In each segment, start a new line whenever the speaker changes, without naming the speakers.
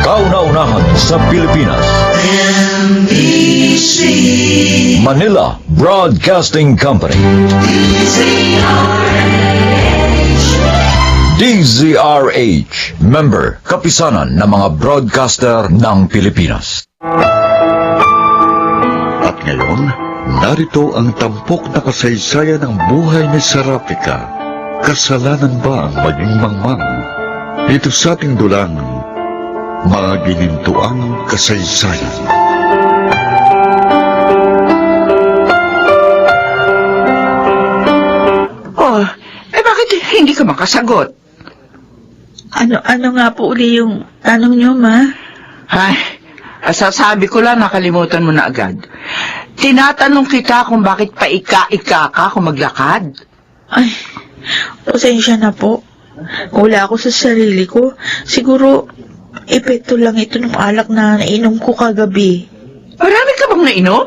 Kauna-unahan sa Pilipinas.
NBC
Manila Broadcasting Company. DZRH, member, kapisanan ng mga broadcaster ng Pilipinas.
At ngayon, narito ang tampok na kasaysayan ng buhay ni Sarapika. Kasalanan ba ang maging mangmang? Ito sa ating dulang, mga ginintuang kasaysayan.
Oh, bakit hindi ka makasagot?
Ano nga po uli yung tanong nyo, ma?
Ay, sasabi ko lang, nakalimutan mo na agad. Tinatanong kita kung bakit paika-ika ka kung maglakad.
Ay, pasensya na po. Wala ako sa sarili ko. Siguro, epekto lang ito ng alak na nainom ko kagabi.
Marami ka bang nainom?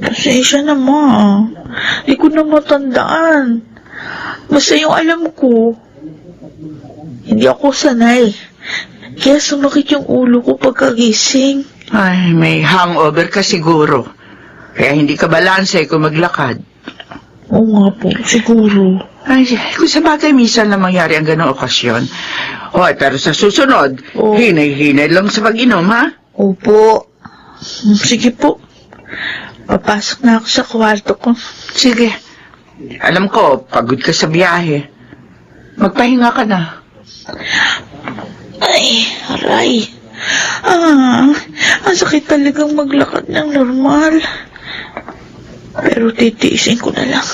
Pasensya na, ma. Di ko na matandaan. Basta yung alam ko, hindi ako sanay. Kaya sumakit yung ulo ko pagkagising.
Ay, may hangover ka siguro. Kaya hindi ka balanse kung maglakad.
Oo nga po, siguro.
Ay, kung sa bagay minsan na mangyari ang ganong okasyon. Hoy, pero sa susunod,
Oh.
hinay-hinay lang sa pag-inom, ha?
Opo. Sige po. Papasok na ako sa kwarto ko.
Sige. Alam ko, pagod ka sa biyahe. Magpahinga ka na.
Ay, aray. Ang sakit talagang maglakad ng normal. Pero titiisin ko na lang.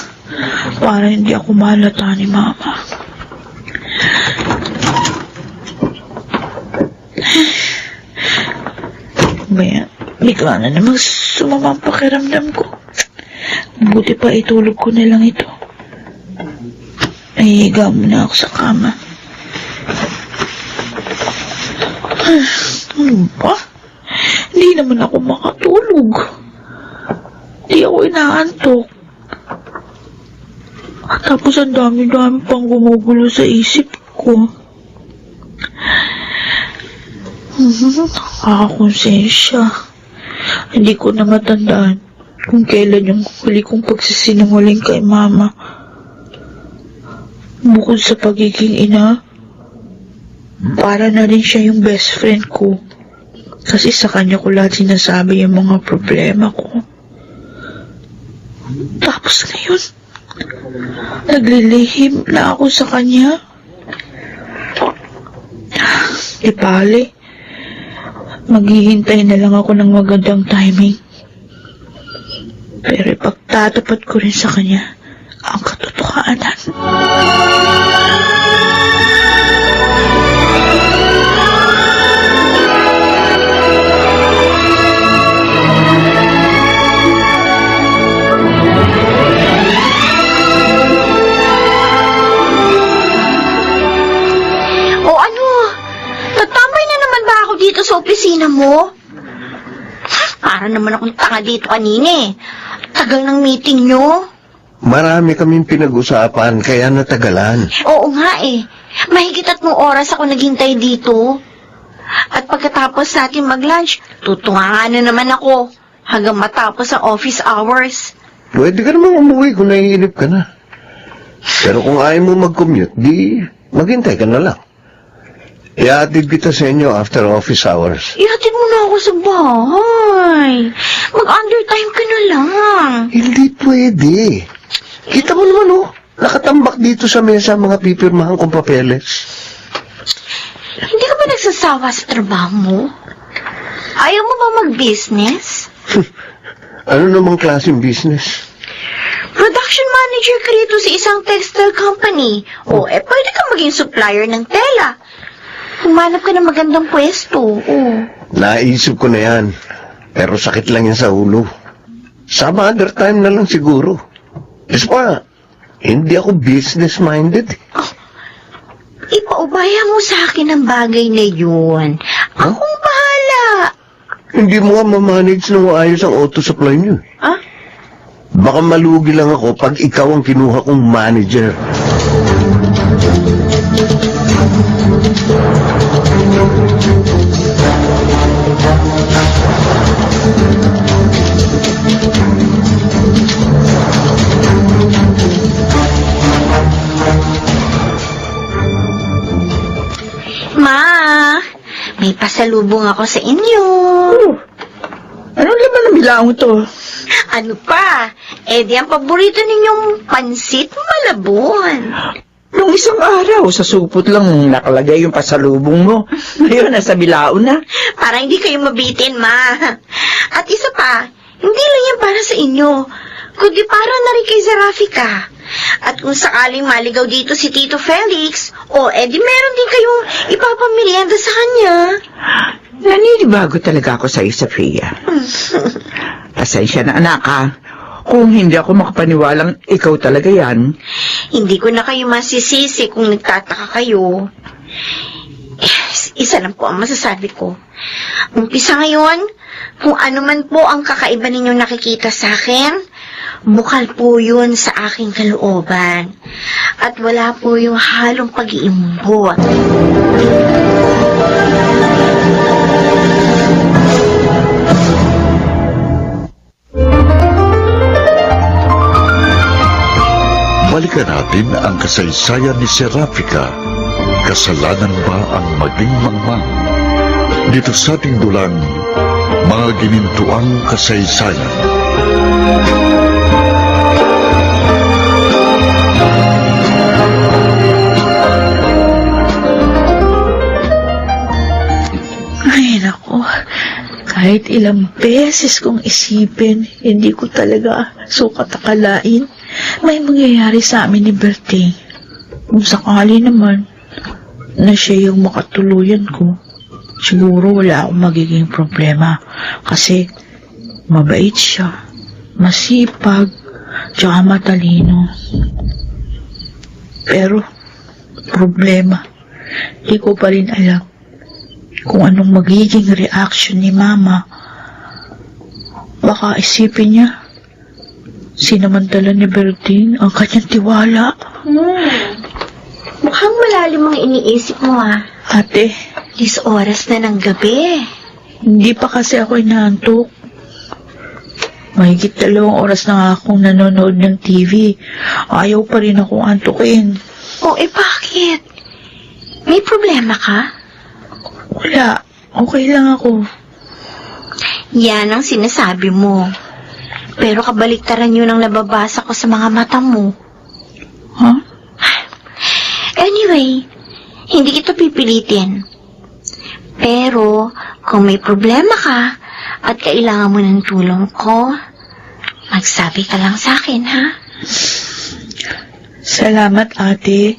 Para hindi ako mahalata ni Mama. Bayan, bigla na namang sumama ang pakiramdam ko. Buti pa itulog ko na lang ito. Nahihiga muna ako sa kama. Ano ba? Hindi naman ako makatulog. Hindi ako inaantok. Tapos ang dami-dami pang gumugulo sa isip ko. Nakakakonsensya. Hindi ko na matandaan kung kailan yung huli kong pagsisinungaling kay Mama. Bukod sa pagiging ina, para na rin siya yung best friend ko. Kasi sa kanya ko lahat sinasabi yung mga problema ko. Tapos ngayon, naglilihim na ako sa kanya. Di bale, maghihintay na lang ako ng magandang timing. Pero ipagtatapat ko rin sa kanya ang katotohanan.
O ano? Tatambay na naman ba ako dito sa opisina mo? Para naman akong tanga dito kanina eh. Tagal ng meeting nyo.
Marami kaming pinag-usapan, kaya natagalan.
Oo nga eh. Mahigit 3 oras ako naghintay dito. At pagkatapos natin mag-lunch, tutunga na naman ako hanggang matapos ang office hours.
Pwede ka namang umuwi kung naiinip ka na. Pero kung ayaw mo mag-commute, di maghintay ka na lang. Iatid kita sa inyo after office hours.
Ihatid mo na ako sa bahay. Mag-undertime ka na lang.
Hindi pwede. Kita mo naman oh, nakatambak dito sa mesa ang mga pipirmahan kong papeles.
Hindi ka ba nagsasawa sa trabaho mo? Ayaw mo ba mag-business?
Ano namang klaseng business?
Production manager ka rito sa isang textile company. O, pwede ka maging supplier ng tela. Humanap ka ng magandang pwesto.
Naisip ko na yan. Pero sakit lang yan sa ulo. Some other time na lang siguro. Is pa, hindi ako business-minded.
Ipaubaya mo sa akin ang bagay na yun. Akong bahala.
Hindi mo nga mamanage ng ayos ang auto supply niyo.
Ah?
Baka malugi lang ako pag ikaw ang kinuha kong manager.
Ma, may pasalubong ako sa inyo.
Anong laman ng bilaong to?
Ano pa? Di ang paborito ninyong pansit malabon.
Nung isang araw, sa supot lang nakalagay yung pasalubong mo. Ngayon, nasa bilao na.
Para hindi kayo mabitin, Ma. At isa pa, hindi lang yan para sa inyo, kundi para na rin kay Zarafika. At kung sakaling maligaw dito si Tito Felix, di meron din kayong ipapamerienda sa kanya.
Naninibago talaga ako sa Sofia. Pasensya na, anak, ha? Kung hindi ako makapaniwalang ikaw talaga yan.
Hindi ko na kayo masisisi kung nagtataka kayo. Isa lang po ang masasabi ko. Umpisa ngayon, kung ano man po ang kakaiba ninyong nakikita sa akin, bukal po yun sa aking kalooban. At wala po yung halong pag-iimbot.
Balikan natin ang kasaysayan ni Serafika. Kasalanan ba ang maging mangmang? Dito sa ating dulang, mga ginintuang kasaysayan.
Ay, naku. Kahit ilang beses kong isipin, hindi ko talaga sukat akalain may mangyayari sa amin ni Berting. Kung sakali naman na siya yung makatuluyan ko, siguro wala akong magiging problema. Kasi mabait siya, masipag, tsaka matalino. Pero, problema, di ko pa rin alam kung anong magiging reaction ni Mama. Baka isipin niya, sinamantala ni Berting ang kanyang tiwala.
Mukhang malalim ang iniisip mo, ha?
Ate,
10 oras na ng gabi.
hindi pa kasi ako inaantok. Mahigit 2 oras na nga akong nanonood ng TV. Ayaw pa rin akong antukin.
Bakit? May problema ka?
Wala, okay lang ako.
Yan ang sinasabi mo. Pero kabaliktaran yun ang nababasa ko sa mga mata mo.
Ha?
Anyway, hindi kita pipilitin. Pero, kung may problema ka at kailangan mo ng tulong ko, magsabi ka lang sa akin, ha?
Salamat, ate.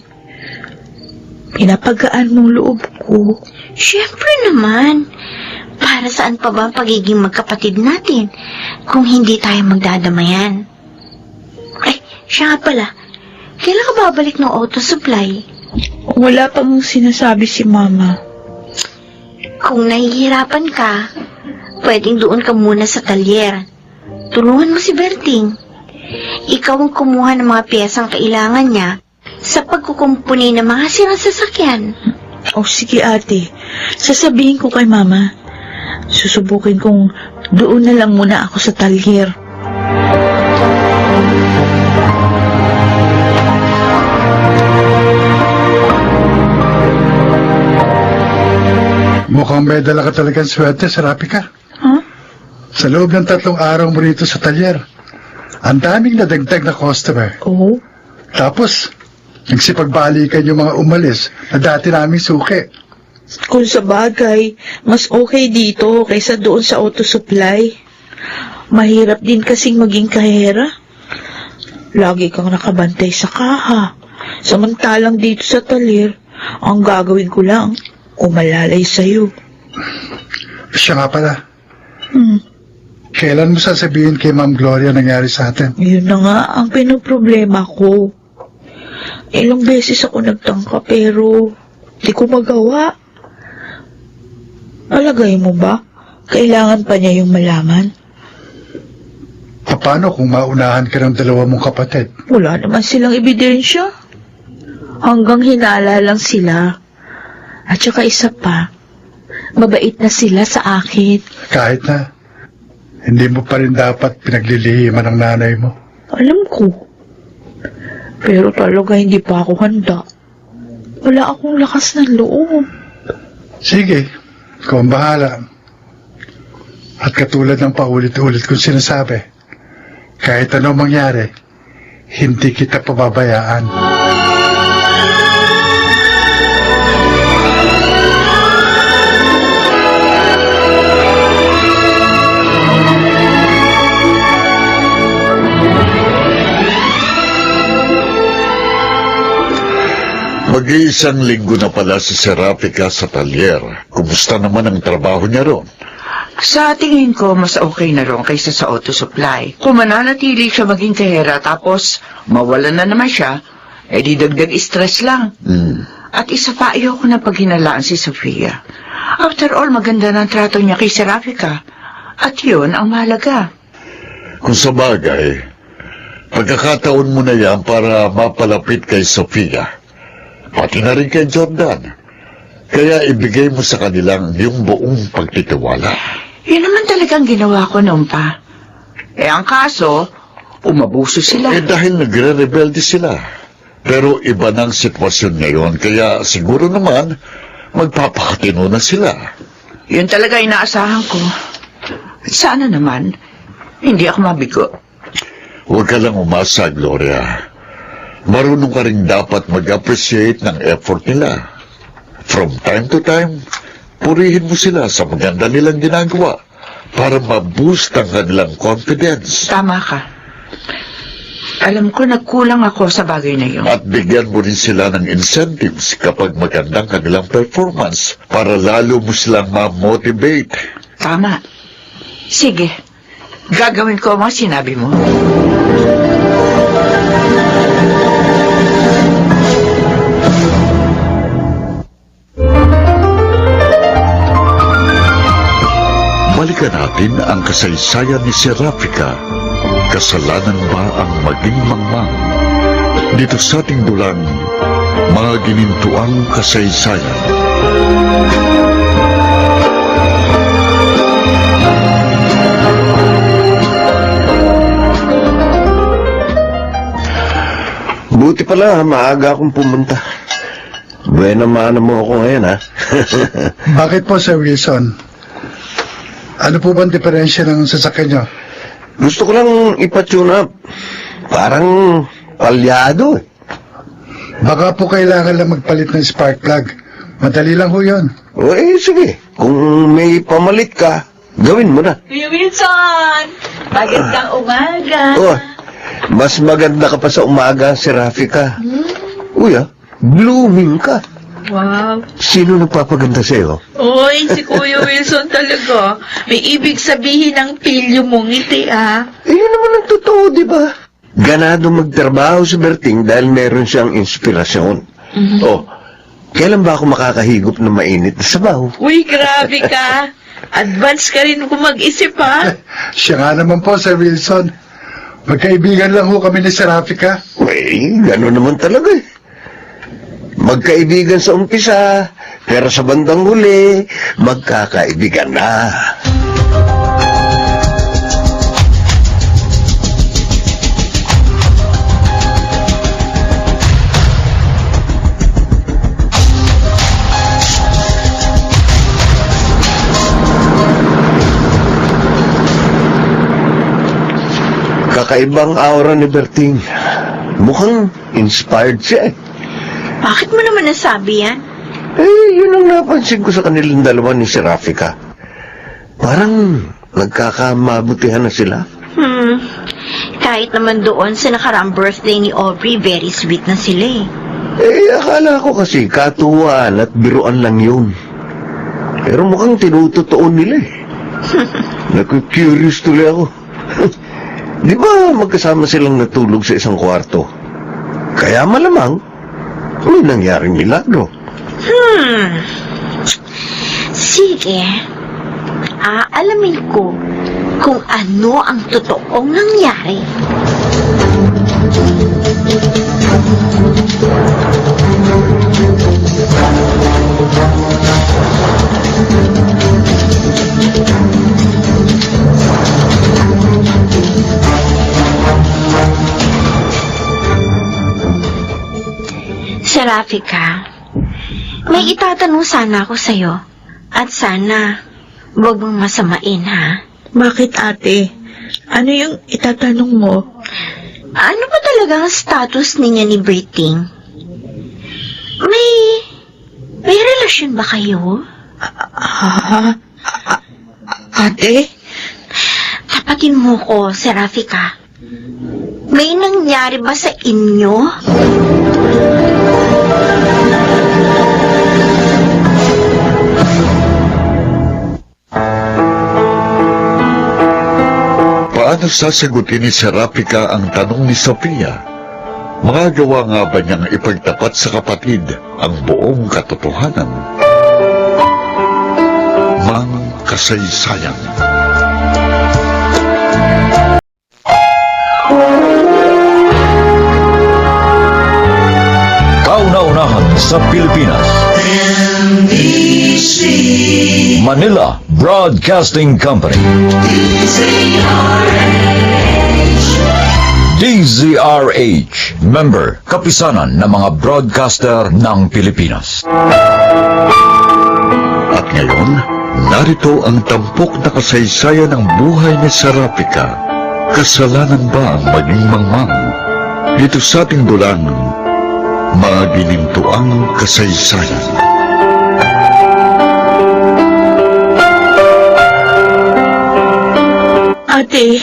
Pinapagaan mong loob ko.
Siyempre naman. Para saan pa ba ang pagiging magkapatid natin kung hindi tayo magdadamayan? Ay, siya nga pala. Kailan ka babalik ng auto supply?
Wala pang sinasabi si Mama.
Kung nahihirapan ka, pwedeng doon ka muna sa talyer. Tulungan mo si Berting. Ikaw ang kumuha ng mga piyesang kailangan niya sa pagkukumpuni ng mga sirang sasakyan.
Sige, ate. Sasabihin ko kay Mama. Susubukin kong doon na lang muna ako sa talyer.
Mukhang may dala ka talagang swerte, Serafika.
Huh?
Sa loob ng 3 araw mo rito sa talyer, ang daming nadagdag na customer.
Oo.
Tapos, nagsipagbalikan yung mga umalis na dati naming suki.
Kung sa bagay, mas okay dito kaysa doon sa auto supply. Mahirap din kasing maging kahera. Lagi kang nakabantay sa kaha. Samantalang dito sa talir, ang gagawin ko lang, umalalay sa'yo.
Siya nga pala,
Hmm.
kailan mo sasabihin kay Ma'am Gloria nangyari sa atin?
Yun na nga ang pinoproblema ko. Ilang beses ako nagtangka pero di ko magawa. Alagay mo ba? Kailangan pa niya yung malaman?
Paano kung maunahan ka ng 2 mong kapatid?
Wala naman silang ebidensya. Hanggang hinala lang sila. At saka isa pa, mabait na sila sa akin.
Kahit na, hindi mo pa rin dapat pinaglilihiman ng nanay mo.
Alam ko. Pero talaga hindi pa ako handa. Wala akong lakas ng loob.
Sige, ikaw ang bahala. At katulad ng paulit-ulit kong sinasabi, kahit ano mangyari, hindi kita pababayaan.
Mag-iisang linggo na pala si Serapika sa talyer. Kumusta naman ang trabaho niya ron?
Sa tingin ko, mas okay na ron kaysa sa auto supply. Kung mananatili siya maging kahera tapos mawalan na naman siya, di dagdag stress lang. At isa pa, ayoko na paghinalaan si Sofia. After all, maganda ng trato niya kay Serapika. At yun ang mahalaga.
Kung sa bagay, pagkakataon mo na yan para mapalapit kay Sofia. Pati na rin kay Jordan. Kaya ibigay mo sa kanilang yung buong pagtitiwala.
Yun naman talagang ginawa ko noon pa. Ang kaso, umabuso sila.
Dahil nagre-rebelde sila. Pero iba ng sitwasyon ngayon, kaya siguro naman, magpapakatino na sila.
Yun talaga inaasahan ko. Sana naman, hindi ako mabigo.
Huwag ka lang umasa, Gloria. Marunong ka rin dapat mag-appreciate ng effort nila. From time to time, purihin mo sila sa maganda nilang ginagawa para ma-boost ang kanilang confidence.
Tama ka. Alam ko nagkulang ako sa bagay na yun.
At bigyan mo rin sila ng incentives kapag magandang kanilang performance para lalo mo silang ma-motivate.
Tama. Sige, gagawin ko ang mga sinabi mo.
Balikan natin ang kasaysayan ni Serapika. Kasalanan ba ang maging mangmang? Dito sa ating dulang, mga ginintuang kasaysayan.
Buti pala, maaga akong pumunta. Buena mana mo ako ngayon, ha?
Bakit po, Sir Wilson? Ano po bang diferensya ng sasakyan nyo?
Gusto ko lang ipatune up. Parang palyado, eh.
Baka po kailangan lang magpalit ng spark plug. Madali lang ho yun.
O, sige. Kung may pamalit ka, gawin mo na.
Kuya Wilson! Magandang umaga!
Oh, mas maganda ka pa sa umaga, Serapika. Uy, blooming ka.
Wow!
Sino nagpapaganda sa'yo?
Oy, si Kuya Wilson talaga. May ibig sabihin ng pilyo mong ngiti,
Yun naman ang totoo, di ba? Ganado magtrabaho si Berting dahil meron siyang inspirasyon. Oh, kailan ba ako makakahigop ng mainit na sabaw?
Uy, grabe ka! Advance ka rin kung mag-isip,
Siya nga naman po, Sir Wilson. Magkaibigan lang ho kami ni Serapika.
Gano'n naman talaga, eh. Magkaibigan sa umpisa, pero sa bandang huli, magkakaibigan na. Kakaibang aura ni Berting. Mukhang inspired siya, eh.
Bakit mo naman nasabi yan?
Yun ang napansin ko sa kanilang dalawa ni Serapika. Parang nagkakamabutihan na sila.
Kahit naman doon sa nakaraang birthday ni Aubrey, very sweet na sila,
Akala ko kasi katuwaan at biruan lang yun. Pero mukhang tinutotoo nila, eh. Naku-curious tuloy ako. Di ba magkasama silang natulog sa isang kwarto? Kaya malamang, may nangyaring milagro.
Sige. Aalamin ko kung ano ang totoong nangyari. Serafika, may itatanong sana ako sa'yo. At sana, huwag mong masamain, ha?
Bakit, ate? Ano yung itatanong mo?
Ano ba talaga ang status ninyo ni Briting? May relasyon ba kayo?
Ate?
Tapatin mo ko, Serafika. May nangyari ba sa inyo?
Paano sasagutin ni Serapika ang tanong ni Sofia? Magagawa nga ba niyang ipagtapat sa kapatid ang buong katotohanan? Mang kasaysayan.
Kauna-unahan sa Pilipinas. Manila Broadcasting Company. DZRH, member, kapisanan ng mga broadcaster ng Pilipinas.
At ngayon, narito ang tampok na kasaysayan ng buhay ni Serapika. Kasalanan ba ang maging mangmang? Dito sa ating dulang, maginintuang kasaysayan.
Ate,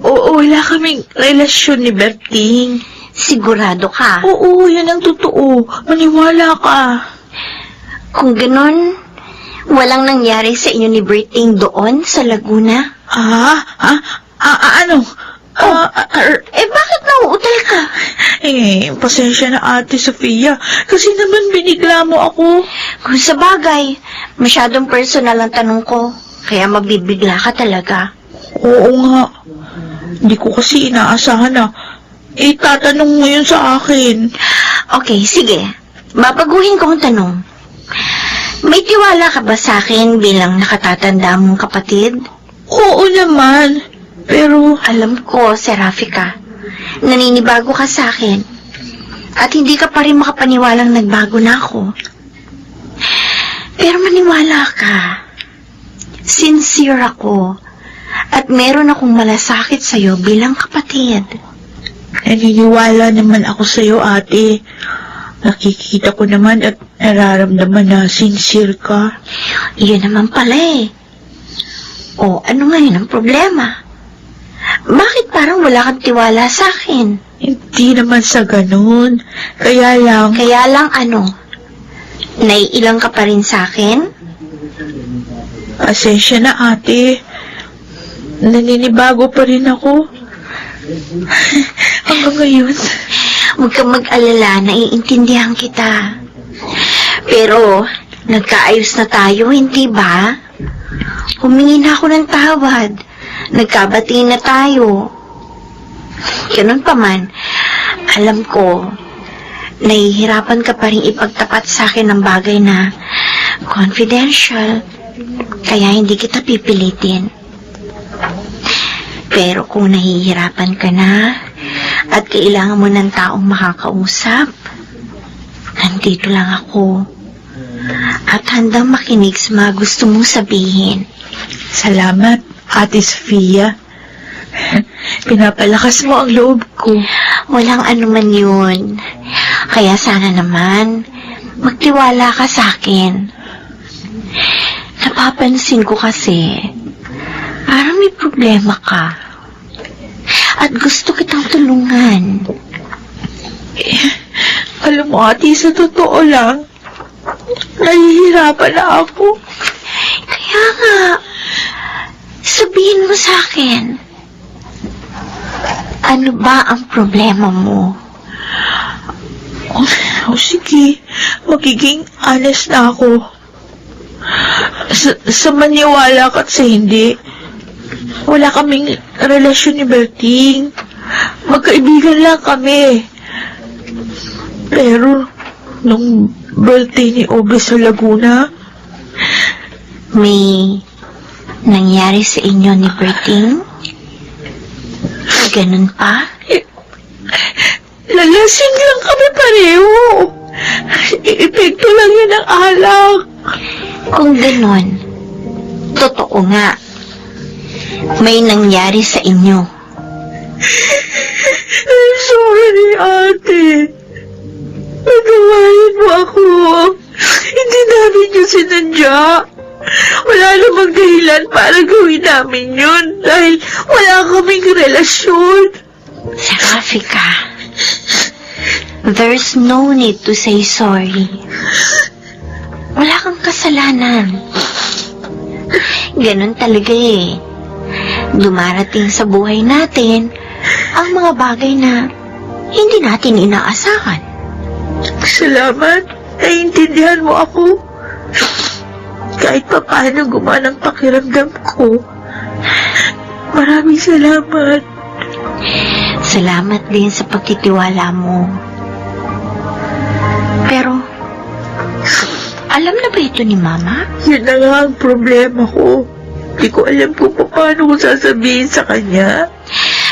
wala kaming relasyon ni Berting.
Sigurado ka?
Oo, yan ang totoo. Maniwala ka.
Kung ganon, walang nangyari sa inyo ni Briting doon sa Laguna?
Ano?
Bakit nauutal ka?
Pasensya na ate Sofia. Kasi naman binigla mo ako.
Kung sa bagay, masyadong personal ang tanong ko. Kaya mabibigla ka talaga.
Oo nga. Hindi ko kasi inaasahan na tatanong mo yun sa akin.
Okay, sige. Babaguhin ko ang tanong. May tiwala ka ba sa akin bilang nakatatanda mong kapatid?
Oo naman. Pero
Alam ko, Serafika, naninibago ka sa akin. At hindi ka pa rin makapaniwalang nagbago na ako. Pero maniwala ka. Sincere ako. At meron akong malasakit sa'yo bilang kapatid.
naniniwala naman ako sa'yo, ate. Nakikita ko naman at nararamdaman na sincere ka.
Yun naman pala eh. O, ano ngayon ang problema? Bakit parang wala kang tiwala sa akin?
Hindi naman sa ganun. Kaya lang,
Kaya lang ano? Naiilang ka pa rin sa akin?
pasensya na, ate. Naninibago pa rin ako. Hanggang ngayon.
Huwag kang mag-alala, naiintindihan kita. Pero, nagkaayos na tayo, hindi ba? Humingi na ako ng tawad. Nagkabati na tayo. Ganun pa man, alam ko, nahihirapan ka pa rin ipagtapat sa akin ng bagay na confidential. Kaya hindi kita pipilitin. Pero kung nahihirapan ka na at kailangan mo ng taong makakausap, nandito lang ako. At handang makinig sa mga gusto mong sabihin.
Salamat, Ate Sofia. Pinapalakas mo ang loob ko.
Walang anuman yun. Kaya sana naman, magtiwala ka sa akin. Napapansin ko kasi, parang may problema ka. At gusto kitang tulungan.
Alam mo, ate, sa totoo lang, nahihirapan na ako.
Kaya nga, sabihin mo sa akin, ano ba ang problema mo?
Sige, magiging honest na ako. Sa maniwala ka at sa hindi, wala kaming relasyon ni Berting. Magkaibigan lang kami. Pero, nung birthday ni Obe sa Laguna,
May nangyari sa inyo ni Berting? Ganun pa?
lalasing lang kami pareho. epekto lang yan ng alak.
Kung ganon, totoo nga. May nangyari sa inyo.
I'm sorry, ate. Nagawain mo ako. Hindi namin yun sinadya. Wala namang dahilan para gawin namin yun dahil wala kaming relasyon.
Serafika, there's no need to say sorry. Wala kang kasalanan. Ganon talaga eh. Dumarating sa buhay natin ang mga bagay na hindi natin inaasahan.
Salamat. Naiintindihan mo ako. Kahit pa paano gumanang pakiramdam ko. Maraming salamat.
Salamat din sa pagtitiwala mo. Pero, alam na ba ito ni Mama?
Yun na nga ang problema ko. Hindi ko alam kung paano ko sasabihin sa kanya.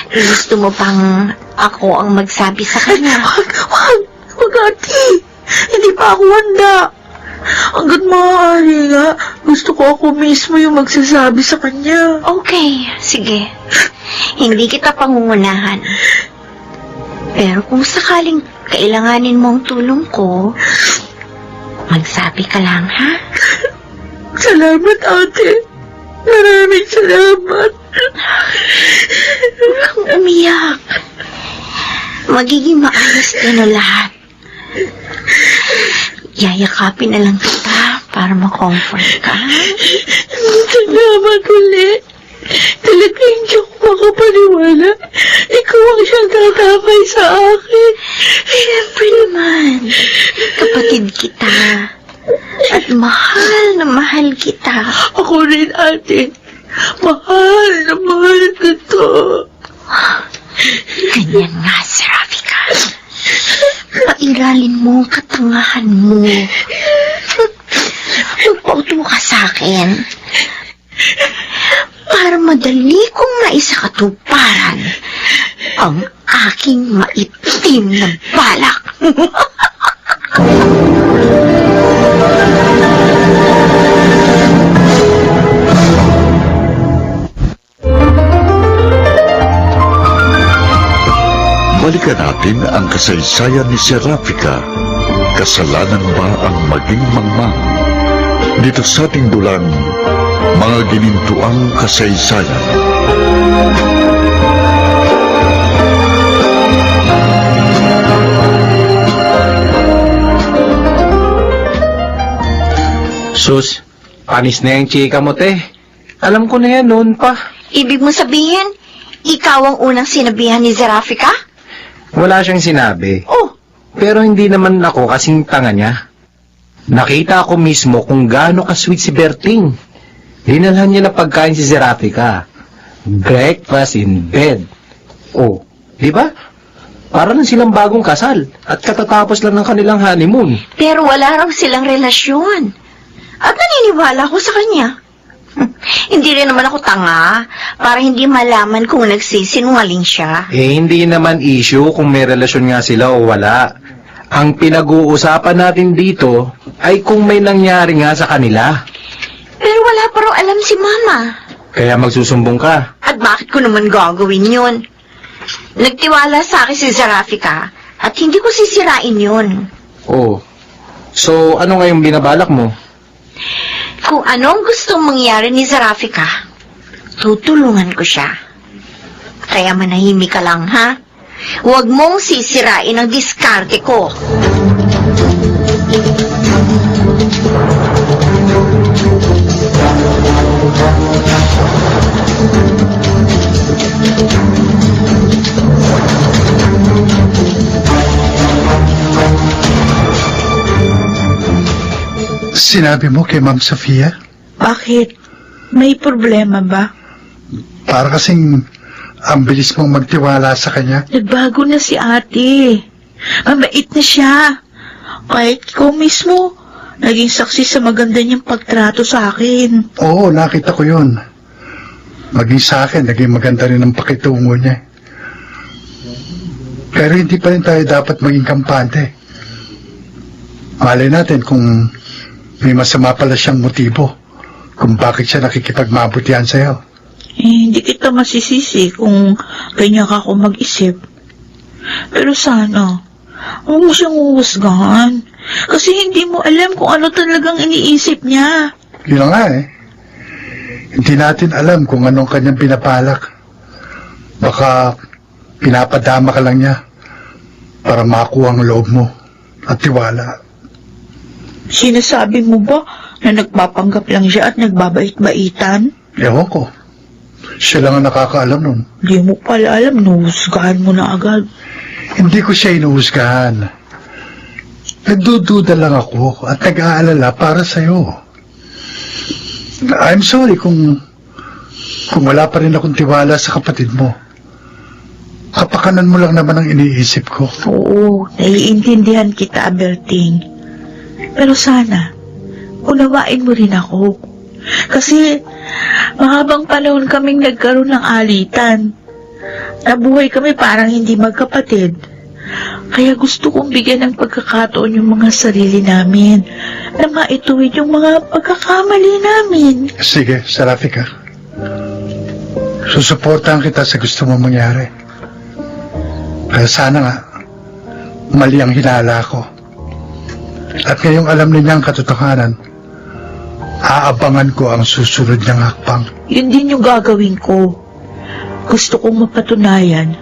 Gusto mo pang ako ang magsabi sa kanya?
Wag, ate. Hindi pa ako handa. Hanggat maaari nga, gusto ko ako mismo yung magsasabi sa kanya.
Okay, sige. Hindi kita pangungunahan. Pero kung sakaling kailanganin mo ang tulong ko, magsabi ka lang, ha?
Salamat, ate. Maraming salamat.
Huwag kang umiyak. Magiging maayos din ang lahat. Yayakapin na lang kita para ma-comfort ka.
Salamat ulit. Talaga hindi ako makapaniwala. Ikaw ang siyang tatapay sa akin.
Siyempre naman, kapatid kita. At mahal na mahal kita.
Ako rin, ate. Mahal na mahal kita.
Ganyan nga, Serafika. Pairalin mo ang katangahan mo. Magpauto ka sa akin. Para madali kong maisakatuparan ang aking maitim na balak.
Balikan natin ang kasaysayan ni Serafika. Kasalanan ba ang maging mangmang? Dito sa ating dulang, mga ginintuang kasaysayan.
Sus, panis na yung chika mo, te. Alam ko na yan noon pa.
Ibig mo sabihin, ikaw ang unang sinabihan ni Serafika?
Wala siyang sinabi.
Oh,
Pero hindi naman ako kasing tanga niya. Nakita ko mismo kung gaano ka-sweet si Berting. Dinalhan niya na pagkain si Serafika. Breakfast in bed. Oh, di ba? Para lang silang bagong kasal at katatapos lang ng kanilang honeymoon.
pero wala raw silang relasyon. At naniniwala ko sa kanya. Hindi rin naman ako tanga para hindi malaman kung nagsisinungaling siya.
Eh, hindi naman issue kung may relasyon nga sila o wala. Ang pinag-uusapan natin dito ay kung may nangyari nga sa kanila.
Pero wala pa raw alam si Mama.
Kaya magsusumbong ka.
At bakit ko naman gagawin yun? Nagtiwala sa akin si Serafika at hindi ko sisirain yun.
Oh. So, ano nga yung binabalak mo?
Kung anong gustong mangyari ni Serafika, tutulungan ko siya. Kaya manahimik ka lang, ha? Huwag mong sisirain ang diskarte ko.
Sinabi mo kay Ma'am Sofia?
Bakit? May problema ba?
Para kasing ang bilis mong magtiwala sa kanya.
Nagbago na si ate. Mabait na siya. Kahit ikaw mismo, naging saksi sa maganda niyang pagtrato sa akin.
Oo, nakita ko yun. Maging sa akin, naging maganda rin ang pakitungo niya. Pero hindi pa rin tayo dapat maging kampante. Malay natin kung may masama pala siyang motibo kung bakit siya nakikipagmabutihan sa'yo.
Hindi kita masisisi kung ganyan ka ako mag-isip. Pero sana, huwag mo siyang huhusgahan. Kasi hindi mo alam kung ano talagang iniisip niya.
Yun na nga eh. Hindi natin alam kung anong kanyang pinapalak. Baka pinapadama ka lang niya para makuha ang loob mo at tiwala.
Sinasabi mo ba na nagpapanggap lang siya at nagbabait-baitan?
Ewan ko. Siya lang ang nakakaalam nun.
Di mo pala alam, nuhusgahan mo na agad.
Hindi ko siya inuhusgahan. Nagdududa lang ako at nag-aalala para sa'yo. I'm sorry kung wala pa rin akong tiwala sa kapatid mo. Kapakanan mo lang naman ang iniisip ko.
Oo, naiintindihan kita, Berting. Pero sana, unawain mo rin ako. Kasi, mahabang panahon kaming nagkaroon ng alitan. Nabuhay kami parang hindi magkapatid. Kaya gusto kong bigyan ng pagkakataon yung mga sarili namin na maituwid yung mga pagkakamali namin.
Sige, Serafika. Susuportahan kita sa gusto mong mangyari. Kaya sana nga, mali ang hinala ko. At ngayong alam niya ang katotohanan, aabangan ko ang susunod niyang hakbang.
Yun din yung gagawin ko. Gusto kong mapatunayan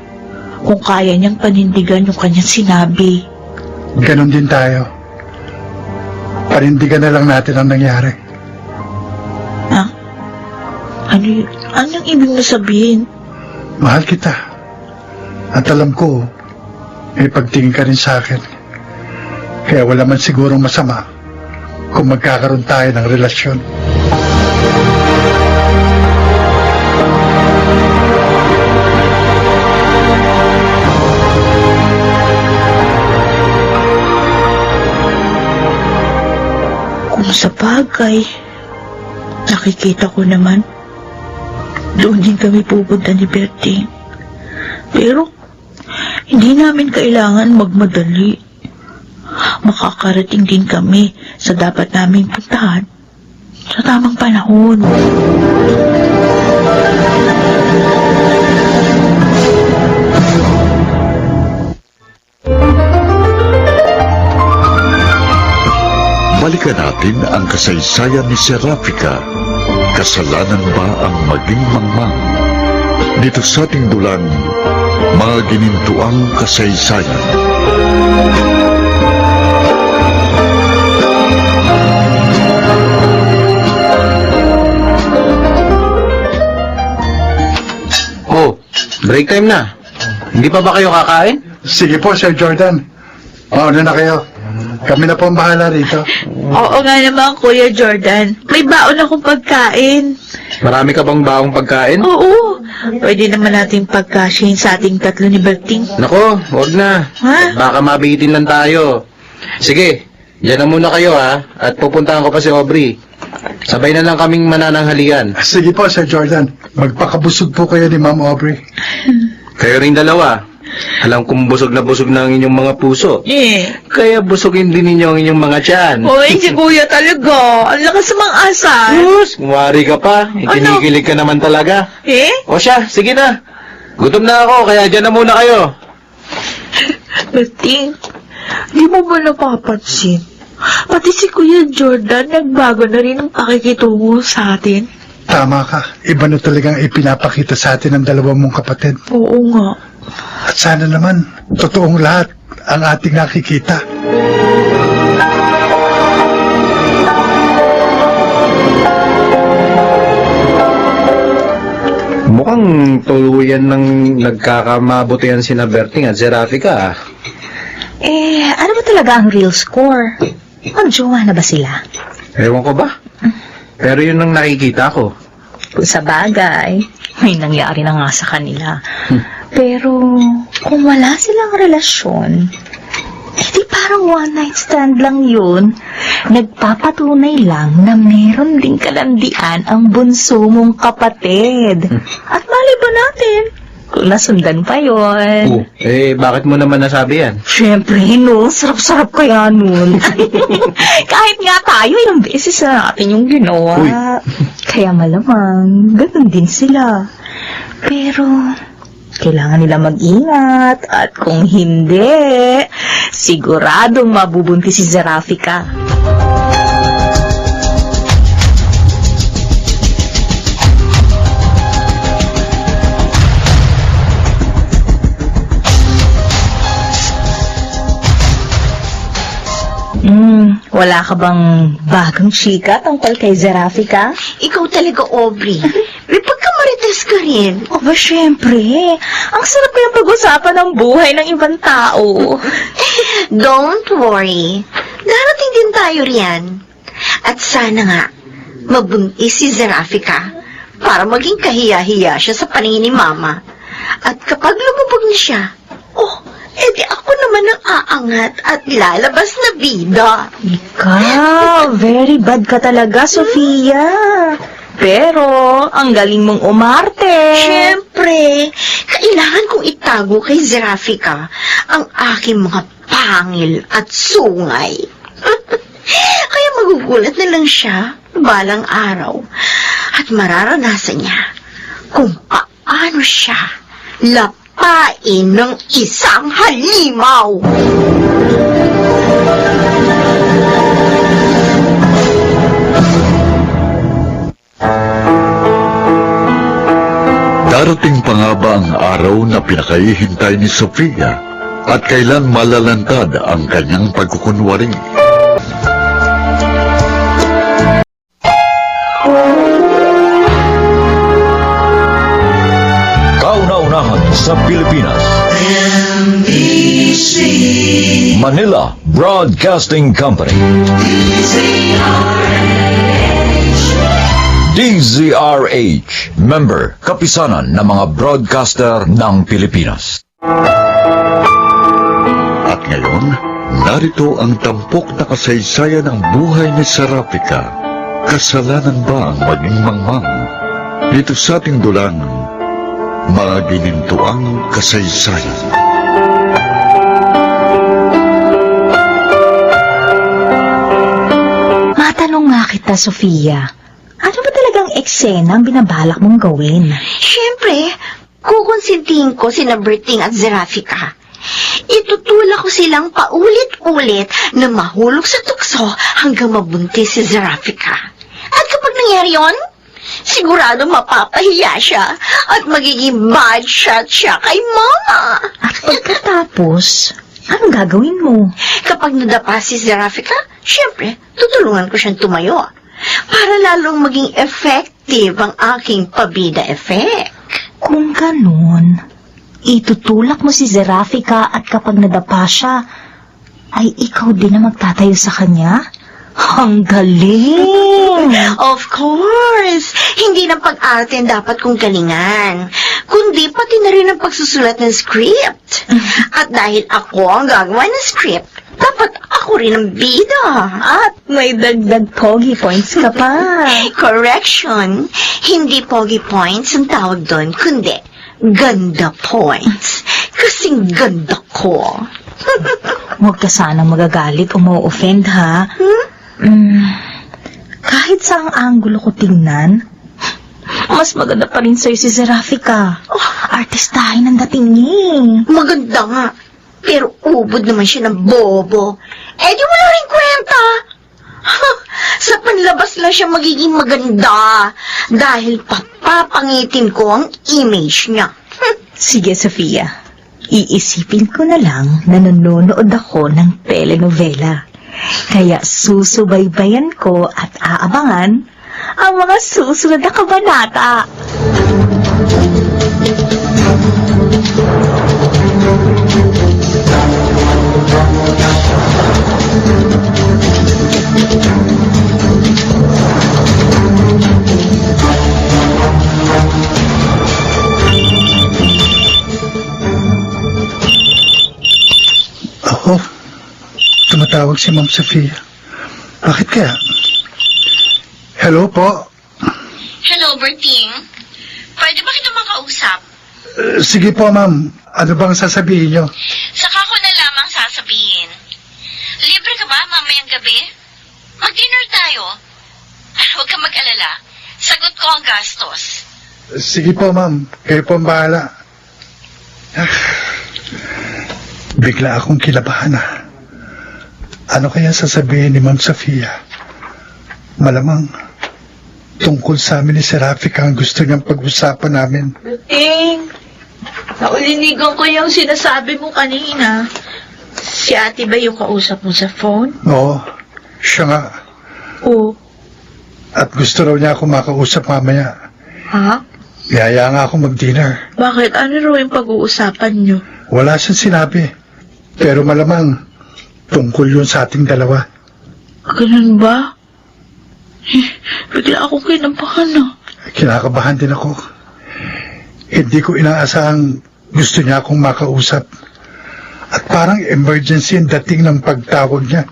kung kaya niyang panindigan yung kanyang sinabi.
Ganon din tayo. Panindigan na lang natin ang nangyari.
Ha? Anong ibig mo sabihin?
Mahal kita. At alam ko, may pagtingin ka rin sa akin. Kaya wala man sigurong masama kung magkakaroon tayo ng relasyon.
Kung sa bagay, nakikita ko naman, doon din kami pupunta ni Berting. Pero, hindi namin kailangan magmadali. Makakarating din kami sa dapat naming puntahan sa tamang panahon.
Balikan natin ang kasaysayan ni Serafika. Kasalanan ba ang maging mangmang? Dito sa ating dulang, mga ginintuang kasaysayan.
Oh, break time na. Hindi pa ba kayo kakain?
Sige po, Sir Jordan. Mauna na kayo. Kami na po ang bahala rito.
Oo nga naman, Kuya Jordan. May baon akong pagkain.
Marami ka bang baong pagkain?
Oo, pwede naman nating pagkasyahin sa ating tatlo ni Berting.
Nako, wag na.
Ha?
Baka mabitin lang tayo. Sige, yan na muna kayo ha. At pupuntahan ko pa si Aubrey. Sabay na lang kaming manananghalian.
Sige po, Sir Jordan. Magpakabusog po kayo ni Ma'am Aubrey.
Kayo rin dalawa. Alam kong busog na ang inyong mga puso. Kaya busogin din ninyo ang inyong mga tiyan.
Hoy, si Kuya talaga. Ang lakas mang asal.
Sus, kumari ka pa. Ikinikilig ka naman talaga. O siya, sige na. Gutom na ako, kaya dyan na muna kayo.
Berting, di mo ba napapansin? Pati si Kuya Jordan nagbago na rin ang pakikitungo sa atin.
Tama ka. Iba na talagang ipinapakita sa atin ng dalawang mong kapatid.
Oo nga.
At sana naman, totoong lahat ang ating nakikita.
Mukhang tuluyan ng nagkakamabutihan si Berting at Serafika.
Ano ba talaga ang real score? Magjowa na ba sila?
Ewan ko ba? Pero yun ang nakikita ko.
Kung sa bagay, may nangyari na nga sa kanila. Pero, kung wala silang relasyon, di parang one night stand lang yun. Nagpapatunay lang na meron ding kalandian ang bunso mong kapatid. At mali ba natin?
Kung nasundan pa yon.
Bakit mo naman nasabi yan?
Siyempre, no? Sarap-sarap kaya nun. Kahit nga tayo, ilang beses na natin yung ginawa.
Uy.
Kaya malamang, ganun din sila. Pero, kailangan nila mag-ingat. At kung hindi, siguradong mabubuntis si Zerafika. Wala ka bang bagong chika tungkol kay Zerafika?
Ikaw talaga, Aubrey. May pagkamarites ka rin.
Aba, syempre. Ang sarap kayang pag-usapan ng buhay ng ibang tao.
Don't worry. Darating din tayo riyan. At sana nga, mabuntis si Zerafika para maging kahiya-hiya siya sa paningin ni Mama. At kapag lumubog na siya, edi ako naman ang aangat at lalabas na bida.
Ikaw, very bad ka talaga, Sofia. Pero, ang galing mong umarte.
Siyempre, kailangan kong itago kay Zerafika ang aking mga pangil at sungay. Kaya magugulat na lang siya balang araw at mararanasan niya kung paano siya lapain ng isang halimaw.
Darating pa nga ba ang araw na pinakahihintay ni Sofia at kailan malalantad ang kanyang pagkukunwari?
Kauna-unahan sa Pilipinas. Manila Broadcasting Company. DZRH, member, kapisanan ng mga broadcaster ng Pilipinas.
At ngayon, narito ang tampok na kasaysayan ng buhay ni Zerafika. Kasalanan ba ang maging mangmang? Dito sa ating dulang, mga ginintuang kasaysayan.
Matanong nga kita, Sofia. Ano ba talagang eksena ang binabalak mong gawin?
Siyempre, kukonsintihin ko sina Berting at Zerafika. Itutulak ko silang paulit-ulit na mahulog sa tukso hanggang mabuntis si Zerafika. At kapag nangyari yon, sigurado mapapahiya siya at magiging bad shot siya kay Mama.
At pagkatapos, anong gagawin mo?
Kapag nadapa si Zerafika, siyempre, tutulungan ko siyang tumayo para lalong maging effective ang aking pabida effect.
Kung ganun, itutulak mo si Zerafika at kapag nadapa siya, ay ikaw din na magtatayo sa kanya? Ang galing!
Of course! Hindi ng pag-arte ang dapat kong galingan, kundi pati na rin ang pagsusulat ng script. At dahil ako ang gagawa ng script, dapat ako rin ang bida.
At may dagdag pogi points ka pa.
Correction, hindi pogi points ang tawag doon, kundi ganda points. Kasing ganda ko.
Huwag ka sana magagalit o ma-offend, ha? Kahit sa ang anggulo ko tingnan, mas maganda pa rin sa'yo si Zerafika. Artistahin ang dating niya.
Maganda nga, pero ubod naman siya ng bobo. Eh di wala rin kwenta. Sa panlabas lang siya magiging maganda dahil papapangitin ko ang image niya.
Sige, Sofia. Iisipin ko na lang na nanonood ako ng telenovela. Kaya susubaybayan ko at aabangan ang mga susunod na kabanata.
Ako, tumatawag si Ma'am Sofia. Bakit kaya? Hello po.
Hello, Berting. Pwede ba kita makausap?
Sige po, ma'am. Ano bang sasabihin nyo?
Saka ko na lamang sasabihin. Libre ka ba mamayang gabi? Mag-dinner tayo. Huwag kang mag-alala. Sagot ko ang gastos.
Sige po, ma'am. Kayo po ang bahala. Bigla akong kilabahan Ano kaya sasabihin ni Ma'am Sofia? Malamang tungkol sa amin ni Seraphica ang gusto niyang pag-usapan namin.
Berting, naulinigan ko yung sinasabi mo kanina. Si ate ba yung kausap mo sa phone?
Oo, siya nga.
Oo.
At gusto raw niya ako makausap mamaya.
Ha?
Yaya nga ako mag-dinner.
Bakit? Ano raw yung pag-uusapan nyo?
Wala siyang sinabi. Pero malamang tungkol yun sa ating dalawa.
Ganun ba? Bigla akong kinabahan
Kinakabahan din ako. Hindi ko inaasahang gusto niya akong makausap. At parang emergency ang dating ng pagtawag niya.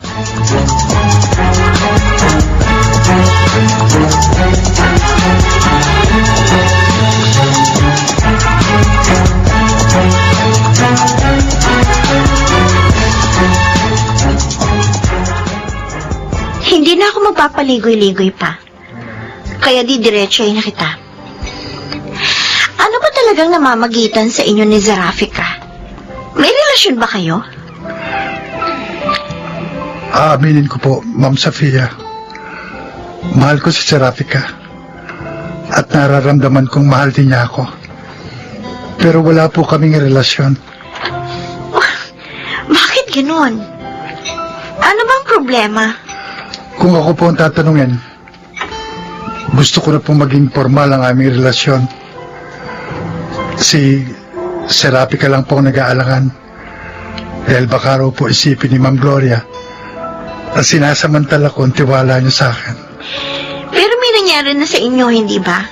Hindi na ako magpapaligoy-ligoy pa. Kaya didiretsahin na kita. Ano ba talagang namamagitan sa inyo ni Seraphica? May relasyon ba kayo?
Aaminin ko po, Ma'am Sofia. Mahal ko si Seraphica. At nararamdaman kong mahal din niya ako. Pero wala po kaming relasyon.
Bakit ganun? Ano bang problema?
Kung ako po ang tatanungin, gusto ko na pong maging formal ang aming relasyon. Si Seraphica lang po ang nag-aalangan. Dahil baka raw po isipin ni Ma'am Gloria na sinasamantala ko ang tiwala niya sa akin.
Pero may nangyari na sa inyo, hindi ba?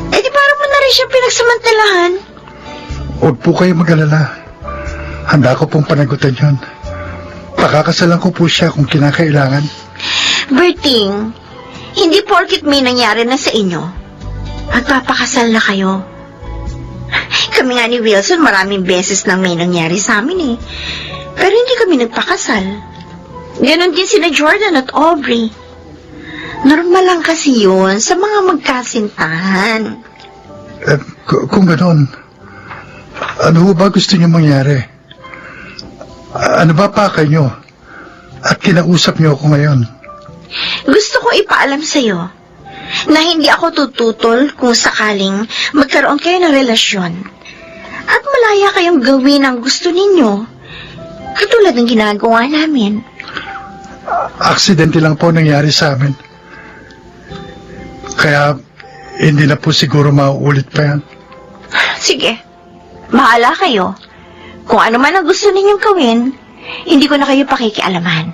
Eh di parang mo na rin siya pinagsamantalahan.
Huwag po kayo mag-alala. Handa ko pong panagutan yun. Pakakasalan ko po siya kung kinakailangan.
Berting, hindi porkit may nangyari na sa inyo, magpapakasal na kayo. Kami nga ni Wilson maraming beses nang may nangyari sa amin Pero hindi kami nagpakasal. Ganon din sina Jordan at Aubrey. Normal lang kasi yun sa mga magkasintahan.
Kung gano'n, ano ba gusto niyo mangyari? Ano ba pakay niyo? At kinausap niyo ako ngayon.
Gusto ko ipaalam sa'yo na hindi ako tututol kung sakaling magkaroon kayo ng relasyon at malaya kayong gawin ang gusto ninyo, katulad ng ginagawa namin.
Aksidente lang po nangyari sa amin. Kaya hindi na po siguro mauulit pa yan.
Sige, bahala kayo. Kung ano man ang gusto ninyong gawin, hindi ko na kayo pakikialaman.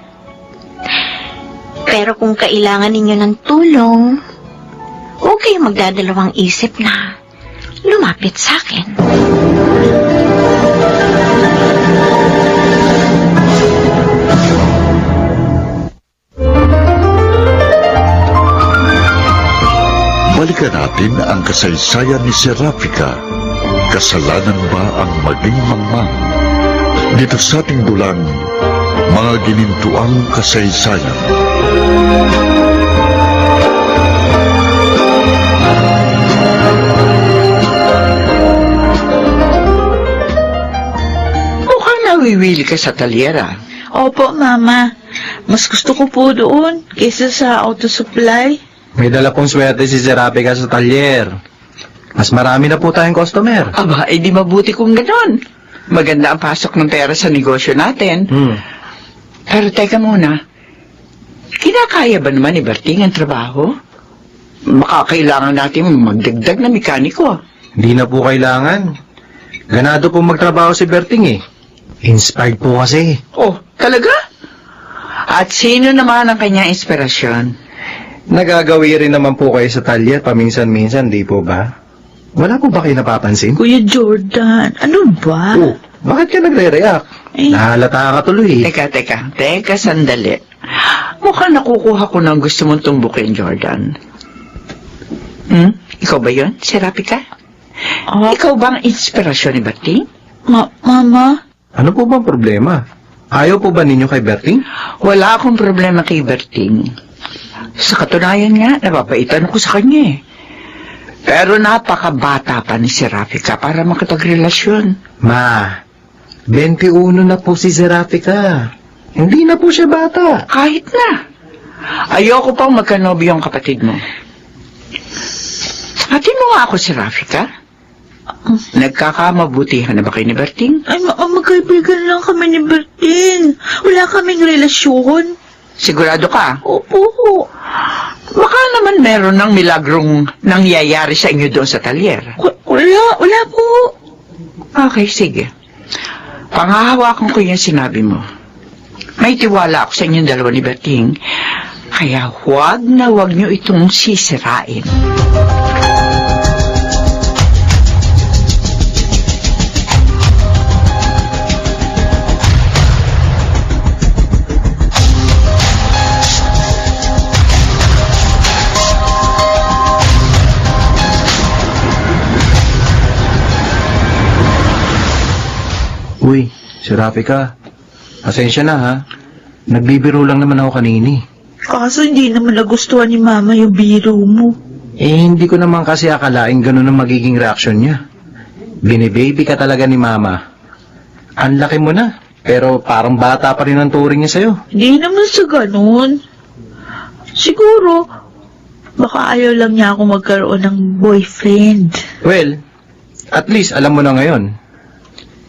Pero kung kailangan ninyo ng tulong, huwag kayong magdadalawang isip na lumapit sa akin.
Balikan natin ang kasaysayan ni Seraphica. Kasalanan ba ang maging mangmang? Dito sa ating dulang, mga ginintuang kasaysayan.
Mukhang nawiwili ka sa talyera.
Opo, Mama. Mas gusto ko po doon kaysa sa auto supply.
May dala pong swerte si Seraphica sa talyer. Mas marami na po tayong customer.
Aba, di mabuti kung ganon. Maganda ang pasok ng pera sa negosyo natin. Pero teka muna, kinakaya ba naman ni Berting ang trabaho? Baka kailangan natin magdagdag na mekaniko.
Hindi na po kailangan. Ganado po magtrabaho si Berting Inspired po kasi.
Oh, talaga? At sino naman ang kanyang inspirasyon?
Nagagawi rin naman po kayo sa talyer paminsan-minsan, di po ba? Wala po ba kayo napapansin?
Kuya Jordan, ano ba?
Oh, bakit ka nagre-react? Nahalata ka tuloy.
Teka, sandali. Mukhang nakukuha ko ng gusto mong tumbukin, Jordan. Ikaw ba yun, Seraphica?
Ah,
Ikaw ba ang inspirasyon ni Berting?
Mama?
Ano po bang problema? Ayaw po ba ninyo kay Berting?
Wala akong problema kay Berting. Sa katunayan nga, napapaitan ako sa kanya eh. Pero napakabata pa ni Serafika para makipagrelasyon.
Ma, 21 na po si Serafika. Hindi na po siya bata.
Kahit na. Ayoko pang magkanobyo ang kapatid mo. Atin mo nga ako, Serafika. Nagkakamabutihan na ba kayo ni Berting?
Ay, magkaibigan lang kami ni Berting. Wala kaming relasyon.
Sigurado ka?
Opo.
Baka naman meron ng milagrong nangyayari sa inyo doon sa talyer.
Wala po.
Okay, sige. Panghahawakan ko yung sinabi mo. May tiwala ako sa inyong dalawa ni Berting. Kaya huwag na huwag niyo itong sisirain.
Uy, Serafika. Pasensya na ha. Nagbibiro lang naman ako kanini.
Kaso hindi naman nagustuhan ni Mama yung biro mo.
Hindi ko naman kasi akalaing ganun ang magiging reaksyon niya. Binibaby ka talaga ni Mama. Ang laki mo na, pero parang bata pa rin ang turing niya sa'yo.
Hindi naman sa ganun. Siguro, baka ayaw lang niya ako magkaroon ng boyfriend.
Well, at least alam mo na ngayon.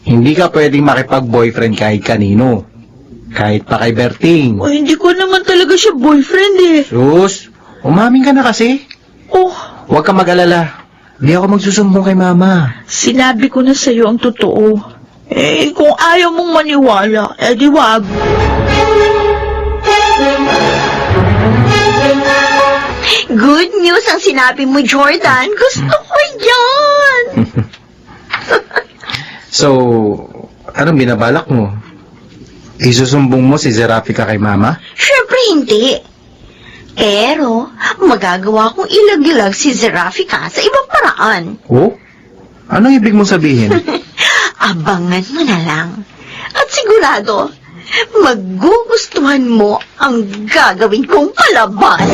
Hindi ka pwedeng makipag-boyfriend kahit kanino. Kahit pa kay Berting.
O hindi ko naman talaga siya boyfriend eh.
Sus, umamin ka na kasi.
Oh,
Huwag ka mag-alala. Di ako magsusumbong kay Mama.
sinabi ko na sa'yo ang totoo. Eh, kung ayaw mong maniwala, di wag.
Good news ang sinabi mo, Jordan. Gusto ko yan.
So, anong binabalak mo? Isusumbong mo si Serafika kay Mama?
Siyempre hindi. Pero, magagawa kong ilag-ilag si Serafika sa ibang paraan.
Oh? Anong ibig mong sabihin?
Abangan mo na lang. At sigurado, magugustuhan mo ang gagawin kong palabas.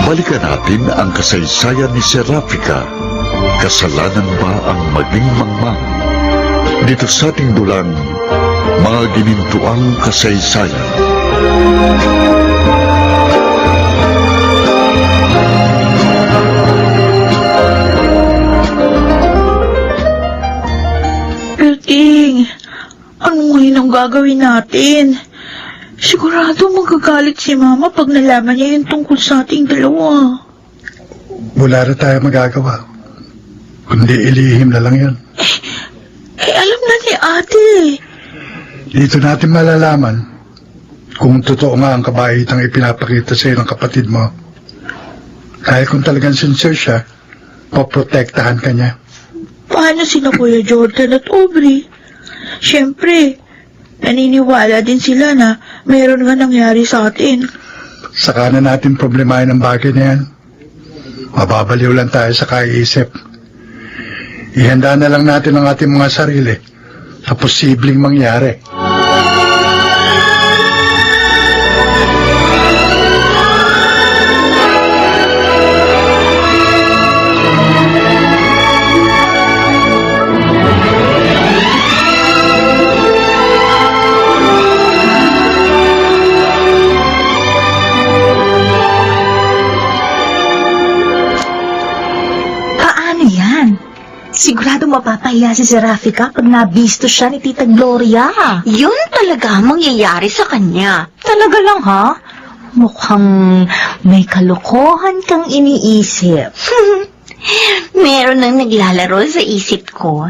Balikan natin ang kasaysayan ni Serafika. Kasalanan ba ang maging mangmang? Dito sa ating dulang, mga ginintuang kasaysayan.
Berting, ano ngayon ang gagawin natin? Sigurado magagalit si Mama pag nalaman niya yung tungkol sa ating dalawa.
Wala na tayo magagawa. Kundi ilihim na lang yan.
Alam na ni Ate.
Dito natin malalaman kung totoo nga ang kabaitang ipinapakita sa'yo ng kapatid mo. Dahil kung talagang sincere siya, poprotektahan ka niya.
Paano sina Kuya Jordan at Aubrey? Siyempre, naniniwala din sila na mayroon nga nangyari sa atin.
Saka na natin problemahin ang bagay na yan. Mababaliw lang tayo sa kaiisip. Ihanda na lang natin ang ating mga sarili sa posibleng mangyari.
Sigurado mapapahiya si Serafika pag nabisto siya ni Tita Gloria.
Yun talaga ang mangyayari sa kanya.
Talaga lang ha? Mukhang may kalokohan kang iniisip.
Meron nang naglalaro sa isip ko.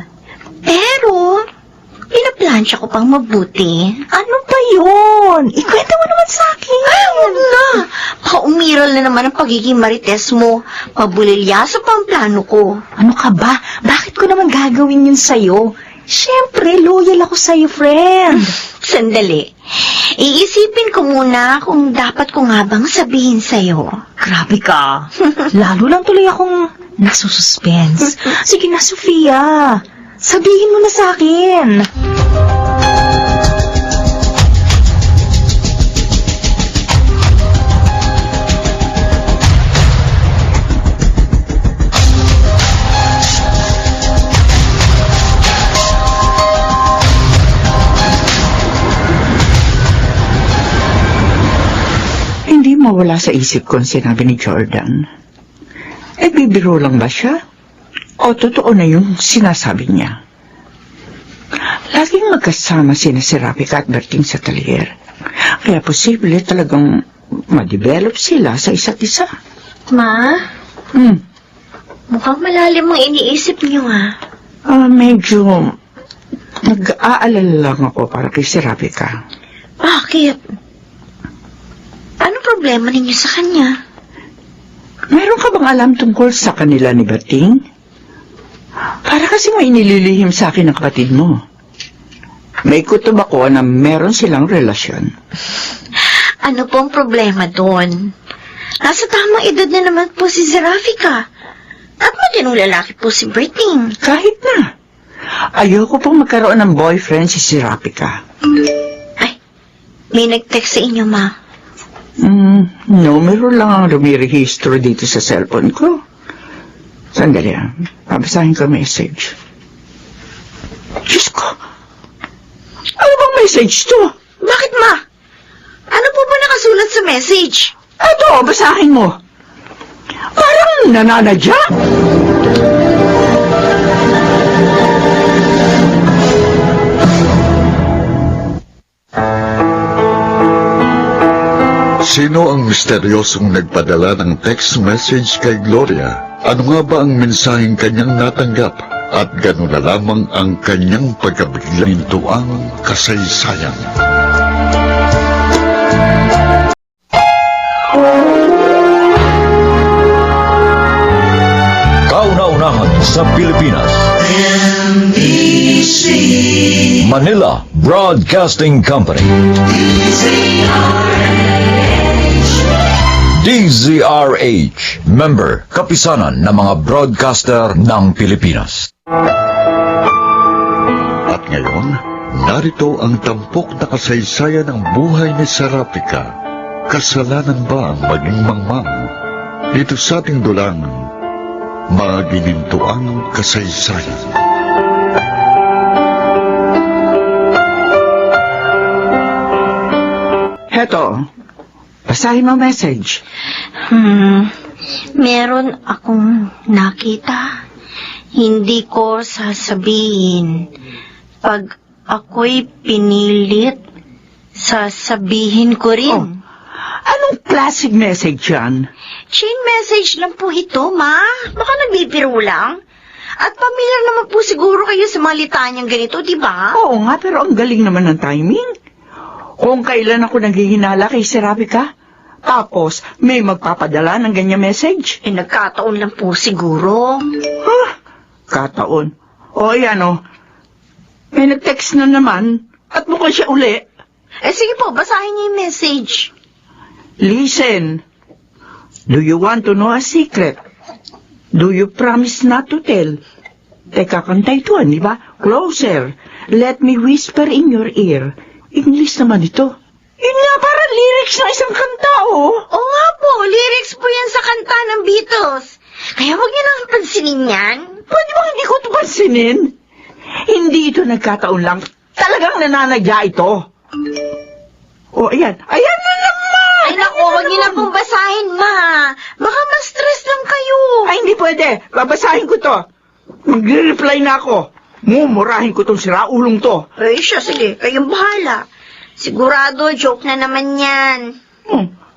Pero, pinaplansya ko pang mabuti.
Ano ba yun? Ikwento mo naman sa akin.
Ay, huwag na. Baka umiral na naman ang pagiging marites mo. Mabulilyaso pa ang plano ko.
Ano ka ba? Bakit ko naman gagawin yun sa'yo? Siyempre, loyal ako sa'yo, friend.
Sandali. Iisipin ko muna kung dapat ko nga bang sabihin sa'yo.
Grabe ka. Lalo lang tuloy akong nasususpense. Sige na, Sofia. Sabihin mo na sa akin.
Hindi mawala sa isip ko ang sinabi ni Jordan. Eh, bibiro lang ba siya? O totoo na yung sinasabi niya? Laging magkasama sina si Rapika at Berting sa talyer. Kaya posible talagang ma-develop sila sa isa't isa.
Ma,
Hmm.
mukhang malalim ang iniisip niyo ah.
Medyo nag-aalala lang ako para kay si Rapika.
Bakit? Ano problema ninyo sa kanya?
Meron ka bang alam tungkol sa kanila ni Berting? Para kasi may inililihim sa akin ng kapatid mo. May kutob ako na meron silang relasyon.
Ano pong problema doon? Nasa tamang edad na naman po si Zerafika. At matinong lalaki po si Berting.
Kahit na. Ayoko pong magkaroon ng boyfriend si Rapika.
Ay, may nag-text sa inyo, ma.
Numero lang ang rumirehistro dito sa cellphone ko. Sandali babasahin ko ang message. Diyos ko! Ano bang message to?
Bakit, ma? Ano po ba nakasulat sa message?
Eto, basahin mo. Parang nananadya.
Sino ang misteryosong nagpadala ng text message kay Gloria? Ano nga ba ang mensaheng kanyang natanggap? At gano'n na lamang ang kanyang pagkabiglang tuang kasaysayan.
Kauna-unahan sa Pilipinas. Manila Broadcasting Company. DZRH, member, kapisanan ng mga broadcaster ng Pilipinas.
At ngayon, narito ang tampok na kasaysayan ng buhay ni Serapika. Kasalanan ba ang maging mangmang? Dito sa ating dulang, mga ginintuang kasaysayan.
Heto, basahin mo message.
Meron akong nakita. Hindi ko sasabihin. Pag ako'y pinilit, sasabihin ko rin.
Oh, anong classic message yan?
Chain message lang po ito, ma. Baka nagbibiro lang. At pamilyar naman po siguro kayo sa mga litanyang ganito, di ba?
Oo nga, pero ang galing naman ng timing. Kung kailan ako naghihinala kay Serapika, tapos may magpapadala ng ganyan message.
Eh, nagkataon lang po siguro.
Kataon. O yan o. May nag-text na naman at mukhang siya uli.
Eh, sige po, basahin niyo yung message.
Listen. Do you want to know a secret? Do you promise not to tell? Teka, kanta ito, di ba? Closer. Let me whisper in your ear. English naman ito. Yun nga, parang lyrics ng isang kanta, oh.
Oo nga po, lyrics po yan sa kanta ng Beatles. Kaya huwag niyo nang pansinin yan.
Pwede bang hindi ko ito pansinin? Hindi ito nagkataon lang. Talagang nananadya ito. Oh, ayan. Ayan na naman!
Ay naku, huwag niyo na pong basahin, ma. Baka ma-stress lang kayo.
Ay, hindi pwede. Babasahin ko to. Magre-reply na ako. Mumurahin ko tong siraulong to.
Ay, siya, sige, kayong bahala. Sigurado, joke na naman yan.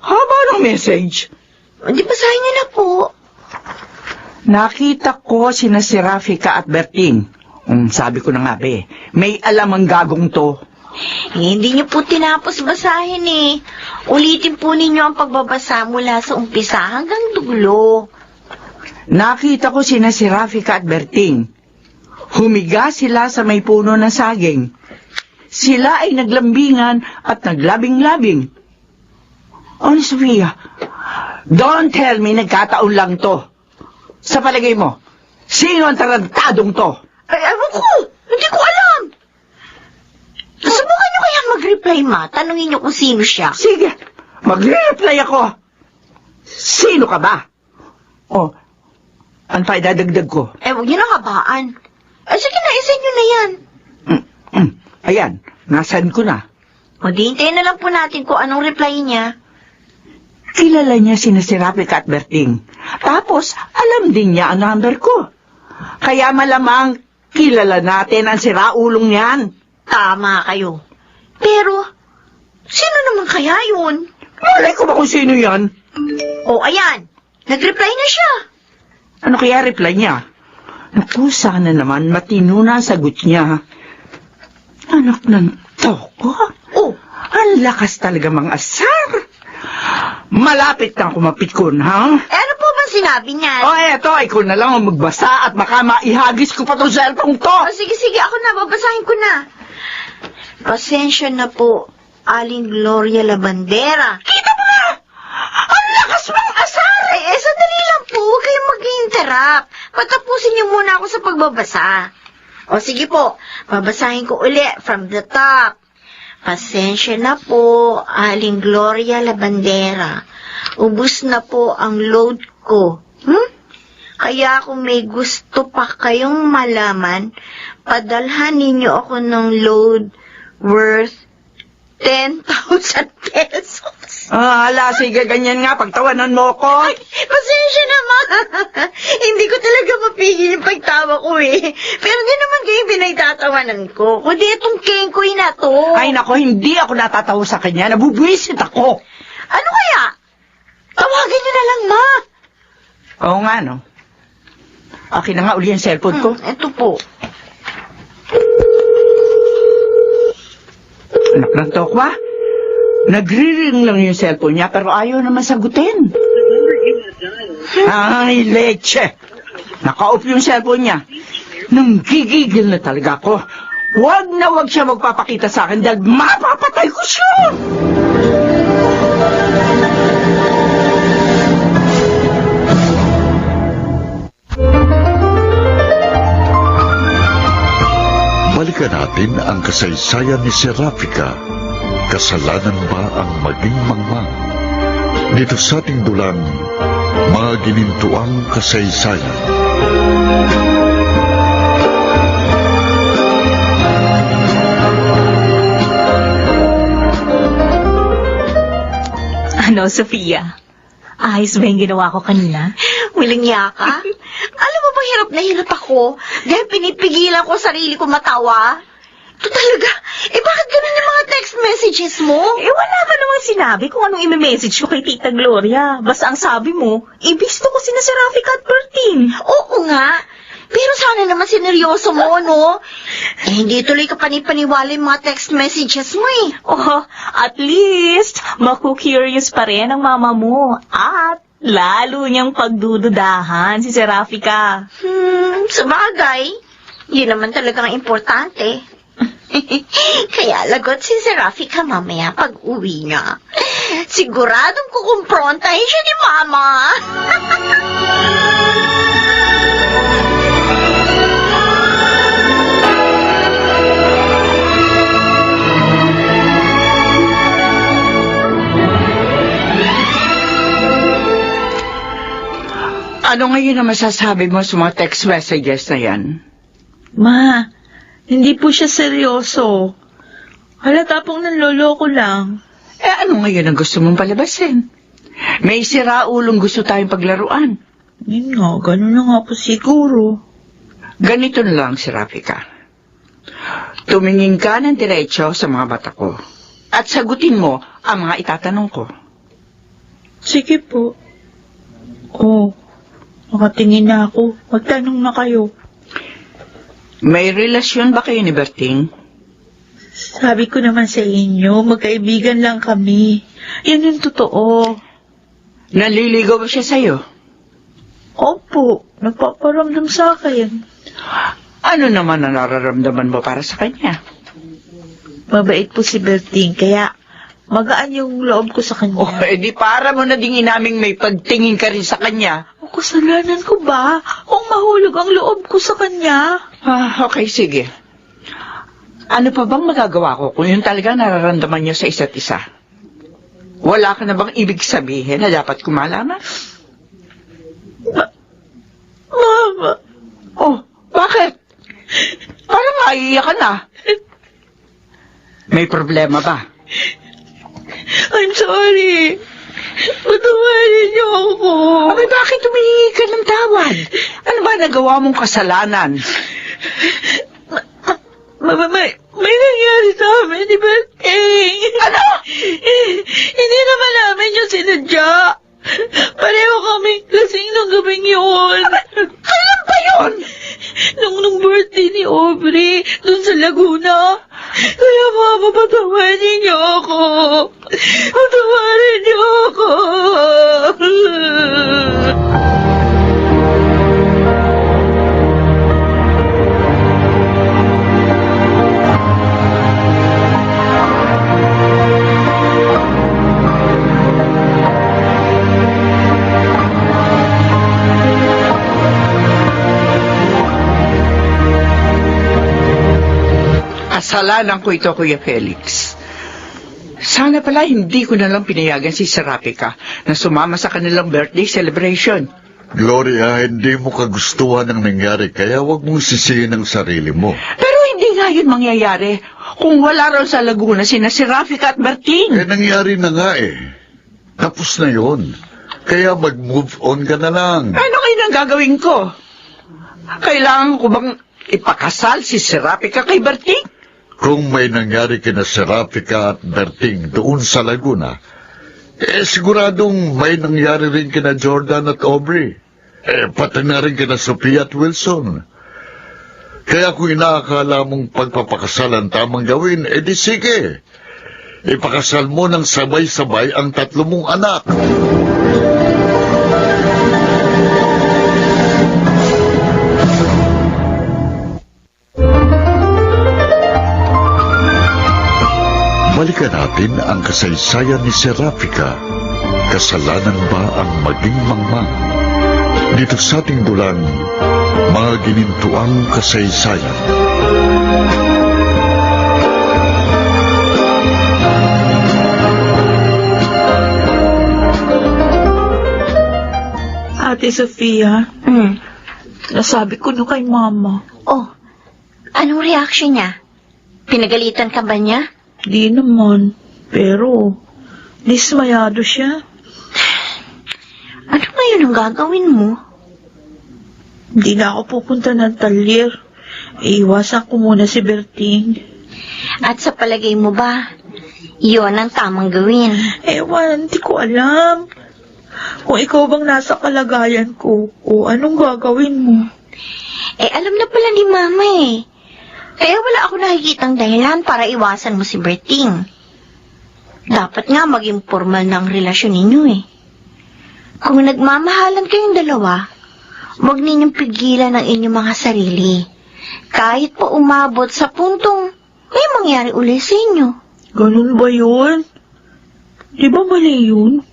Haba ng message.
Hindi basahin niyo na po.
Nakita ko sina Serafika at Berting. Sabi ko na nga, be, may alam ang gagong to.
Hindi niyo po tinapos basahin eh. Ulitin po ninyo ang pagbabasa mula sa umpisa hanggang dulo.
Nakita ko sina Serafika at Berting. Humiga sila sa may puno ng saging. Sila ay naglambingan at naglabing-labing. Oh, ni Sofia, don't tell me nagkataon lang to. Sa palagay mo, sino ang tarantadong to?
Ay, ewan ko. Hindi ko alam. Subukan niyo kaya mag-reply, ma. Tanungin niyo kung sino siya.
Sige, magre-reply ako. Sino ka ba? Oh, ano pa idadagdag ko?
Huwag niyo na kabaan. Sige na, isin niyo na yan.
Ayan, nasaan ko na.
Maghihintayin na lang po natin kung anong reply niya.
Kilala niya sina si Rapica at Berting. Tapos, alam din niya ang number ko. Kaya malamang kilala natin ang siraulong niyan.
Tama kayo. Pero, sino naman kaya yun?
Malay ko ba kung sino yan?
Ayan. Nag-reply na siya.
Ano kaya reply niya? Naku, sana naman matino na ang sagot niya. Anak ng toko? Ang lakas talaga mga asar. Malapit na kumapit-kun, ha?
Ano po ba sinabi niya?
Eto, ikaw na lang ang magbasa at baka maihagis ko pa itong cellphone to.
Sige, ako na, babasahin ko na. Pasensya na po, Aling Gloria Labandera.
Kita mo nga! Ang lakas mong asar!
Sandali lang po, huwag kayong mag-interrupt. Patapusin niyo muna ako sa pagbabasa. Sige po, babasahin ko uli from the top. Pasensya na po, Aling Gloria Labandera. Ubus na po ang load ko. Kaya kung may gusto pa kayong malaman, padalhan ninyo ako ng load worth 10,000 pesos.
Hala, sige, ganyan nga, pagtawanan mo ko.
Ay, pasensya naman. Hindi ko talaga mapigil yung pagtawa ko eh. Pero di naman kayo pinagtatawanan ko. Kundi itong kengkoy na to.
Ay nako, hindi ako natatawa sa kanya, nabubwisit ako.
Ano kaya? Tawagin niyo na lang, ma.
Oo nga, no? Akin na nga uli ang cellphone ko.
Ito po.
Anak ng tokwa, nagre-ring lang yung cellphone niya pero ayaw naman sagutin. Ay, leche. Naka-off yung cellphone niya. Nanggigigil na talaga ako. Huwag na huwag siya magpapakita sa akin dahil mapapatay ko siya.
Balikan natin ang kasaysayan ni Serafica. Kasalanan ba ang maging mangmang? Dito sa ating dulang, mga ginintuang kasaysayan.
Ano, Sofia? Ayos ba yung ginawa ko kanina?
Walang yaka. Alam mo ba, hirap na hirap ako dahil pinipigilan ko sarili ko matawa. Ito talaga. Bakit ganun yung mga text messages mo?
Wala ka namang sinabi kung anong i-message ko kay Tita Gloria. Basta ang sabi mo, ibisto ko sina si Rafica at Berting.
Oo nga. Pero sana naman sineryoso mo, no? Hindi tuloy ka panipaniwala yung mga text messages mo eh.
At least, maku-curious pa rin ang mama mo. At lalo niyang pagdududahan si Serafica.
Sabagay. Yun naman talagang importante. Kaya lagot si Serafica mamaya pag uwi niya. Siguradong kukumprontahin siya ni Mama.
Ano ngayon na masasabi mo sa mga text messages na yan?
Ma, hindi po siya seryoso. Halata pong nanloloko lang.
Ano ngayon ang gusto mong palabasin? May siraulong gusto tayong paglaruan.
Yun nga, ganun na nga po siguro.
Ganito na lang si Rafica. Tumingin ka ng diretso sa mga mata ko at sagutin mo ang mga itatanong ko.
Sige po. Nakatingin na ako. Magtanong na kayo.
May relasyon ba kayo ni Berting?
Sabi ko naman sa inyo, magkaibigan lang kami. Yan yung totoo.
Naliligaw ba siya sa'yo?
Opo, nagpaparamdam sa akin.
Ano naman ang nararamdaman mo para sa kanya?
Mabait po si Berting, kaya magaan yung loob ko sa
Oh,
kanya.
edi para mo na dingin naming may pagtingin ka rin sa kanya.
O, kasalanan ko ba kung mahulog ang loob ko sa kanya?
Okay, sige. Ano pa bang magagawa ko kung yun talaga nararamdaman niyo sa isa't isa? Wala ka na bang ibig sabihin na dapat ko malaman?
Mama,
Oh, bakit? Parang maiiyak ka na. May problema ba?
I'm sorry. Patawarin niyo ako.
Abay, bakit humihingi ka ng tawad? Ano ba nagawa mong kasalanan?
May nangyari sa amin ni Berting.
Ano?
Hindi naman namin yung sinadya. Pareho kami lasing nung gabing yun.
Kailan ba yun?
Nung birthday ni Aubrey, dun sa Laguna. Kaya mama, patawarin niyo ako. Patawarin niyo ako.
Kasalanan ko ito, Kuya Felix. Sana pala hindi ko na lang pinayagan si Serapika na sumama sa kanilang birthday celebration.
Gloria, hindi mo kagustuhan ang nangyari, kaya wag mong sisihin ang sarili mo.
Pero hindi nga yun mangyayari kung wala raw sa Laguna sina Serapika at Berting.
Nangyari na nga eh. Tapos na yun. Kaya mag-move on ka na lang.
Ano kayo nang gagawin ko? Kailangan ko bang ipakasal si Serapika kay Berting?
Kung may nangyari kina Serapika at Berting doon sa Laguna, siguradong may nangyari rin kina Jordan at Aubrey. Pati na rin kina Sophia at Wilson. Kaya kung inaakala mong pagpapakasal ang tamang gawin, di sige. Ipakasal mo ng sabay-sabay ang 3 mong anak. Balikan natin ang kasaysayan ni Serapika. Kasalanan ba ang maging mangmang? Dito sa ating dulang, mga ginintuang kasaysayan.
Ate Sofia, nasabi ko na kay Mama.
Oh, anong reaction niya? Pinagalitan ka ba niya?
Di naman, pero dismayado siya.
Ano ngayon ang gagawin mo?
Hindi na ako pupunta ng talyer. Iiwasan ko muna si Berting.
At sa palagay mo ba, iyon ang tamang gawin?
Ewan, hindi ko alam. Kung ikaw bang nasa kalagayan ko, o anong gagawin mo?
Alam na pala ni Mama eh. Kaya wala ako nakikitang dahilan para iwasan mo si Berting. Dapat nga maging formal na ang relasyon ninyo eh. Kung nagmamahalan kayong dalawa, huwag ninyong pigilan ang inyong mga sarili. Kahit pa umabot sa puntong may mangyari uli sa inyo.
Ganun ba yun? Di ba mali yun?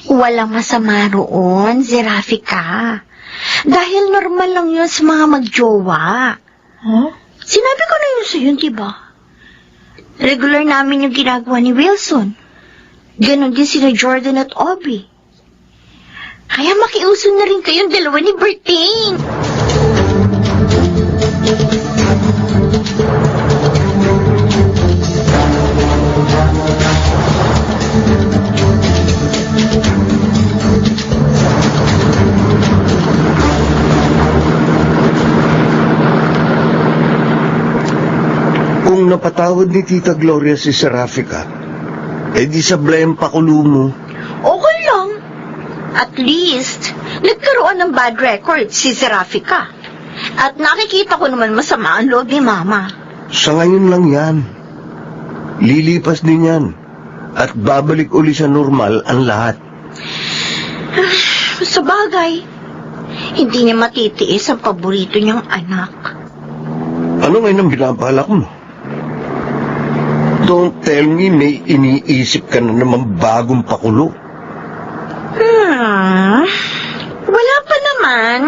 Walang masama roon, Serapika. Dahil normal lang yun sa mga magjowa.
Huh?
Sinabi ko na yun sa yun, diba? Regular namin yung ginagawa ni Wilson. Ganon din sila Jordan at Aubrey. Kaya makiuso na rin kayong dalawa ni Berting.
Kung napatawad ni Tita Gloria si Serapika, di sablay ang pakulo mo.
Okay lang. At least, nagkaroon ng bad record si Serapika. At nakikita ko naman masama ang loob ni Mama.
Sa ngayon lang yan. Lilipas din yan. At babalik uli sa normal ang lahat.
Sa bagay, hindi niya matitiis ang paborito niyang anak.
Ano ngayon ang binabalak mo? Don't tell me may iniisip ka na naman bagong pakulo.
Wala pa naman.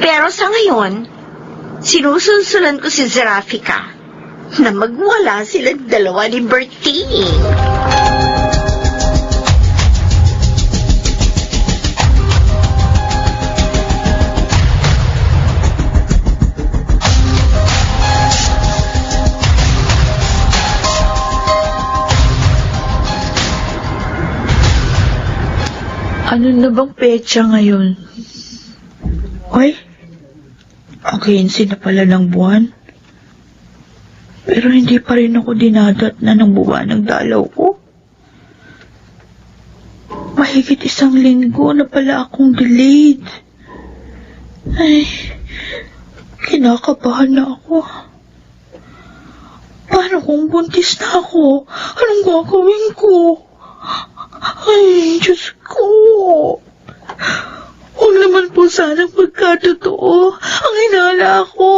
Pero sa ngayon, sinusunsulan ko si Zerafika na magwala silang dalawa ni Bertie.
Ano na bang petsa ngayon? Ay, ang 15 na pala ng buwan. Pero hindi pa rin ako dinadat na ng buwan ng dalaw ko. Mahigit 1 linggo na pala akong delayed. Ay, kinakabahan na ako. Paano kung buntis na ako? Anong gagawin ko? Ay, Diyos ko. Huwag naman po sanang pagkatotoo ang hinala ko.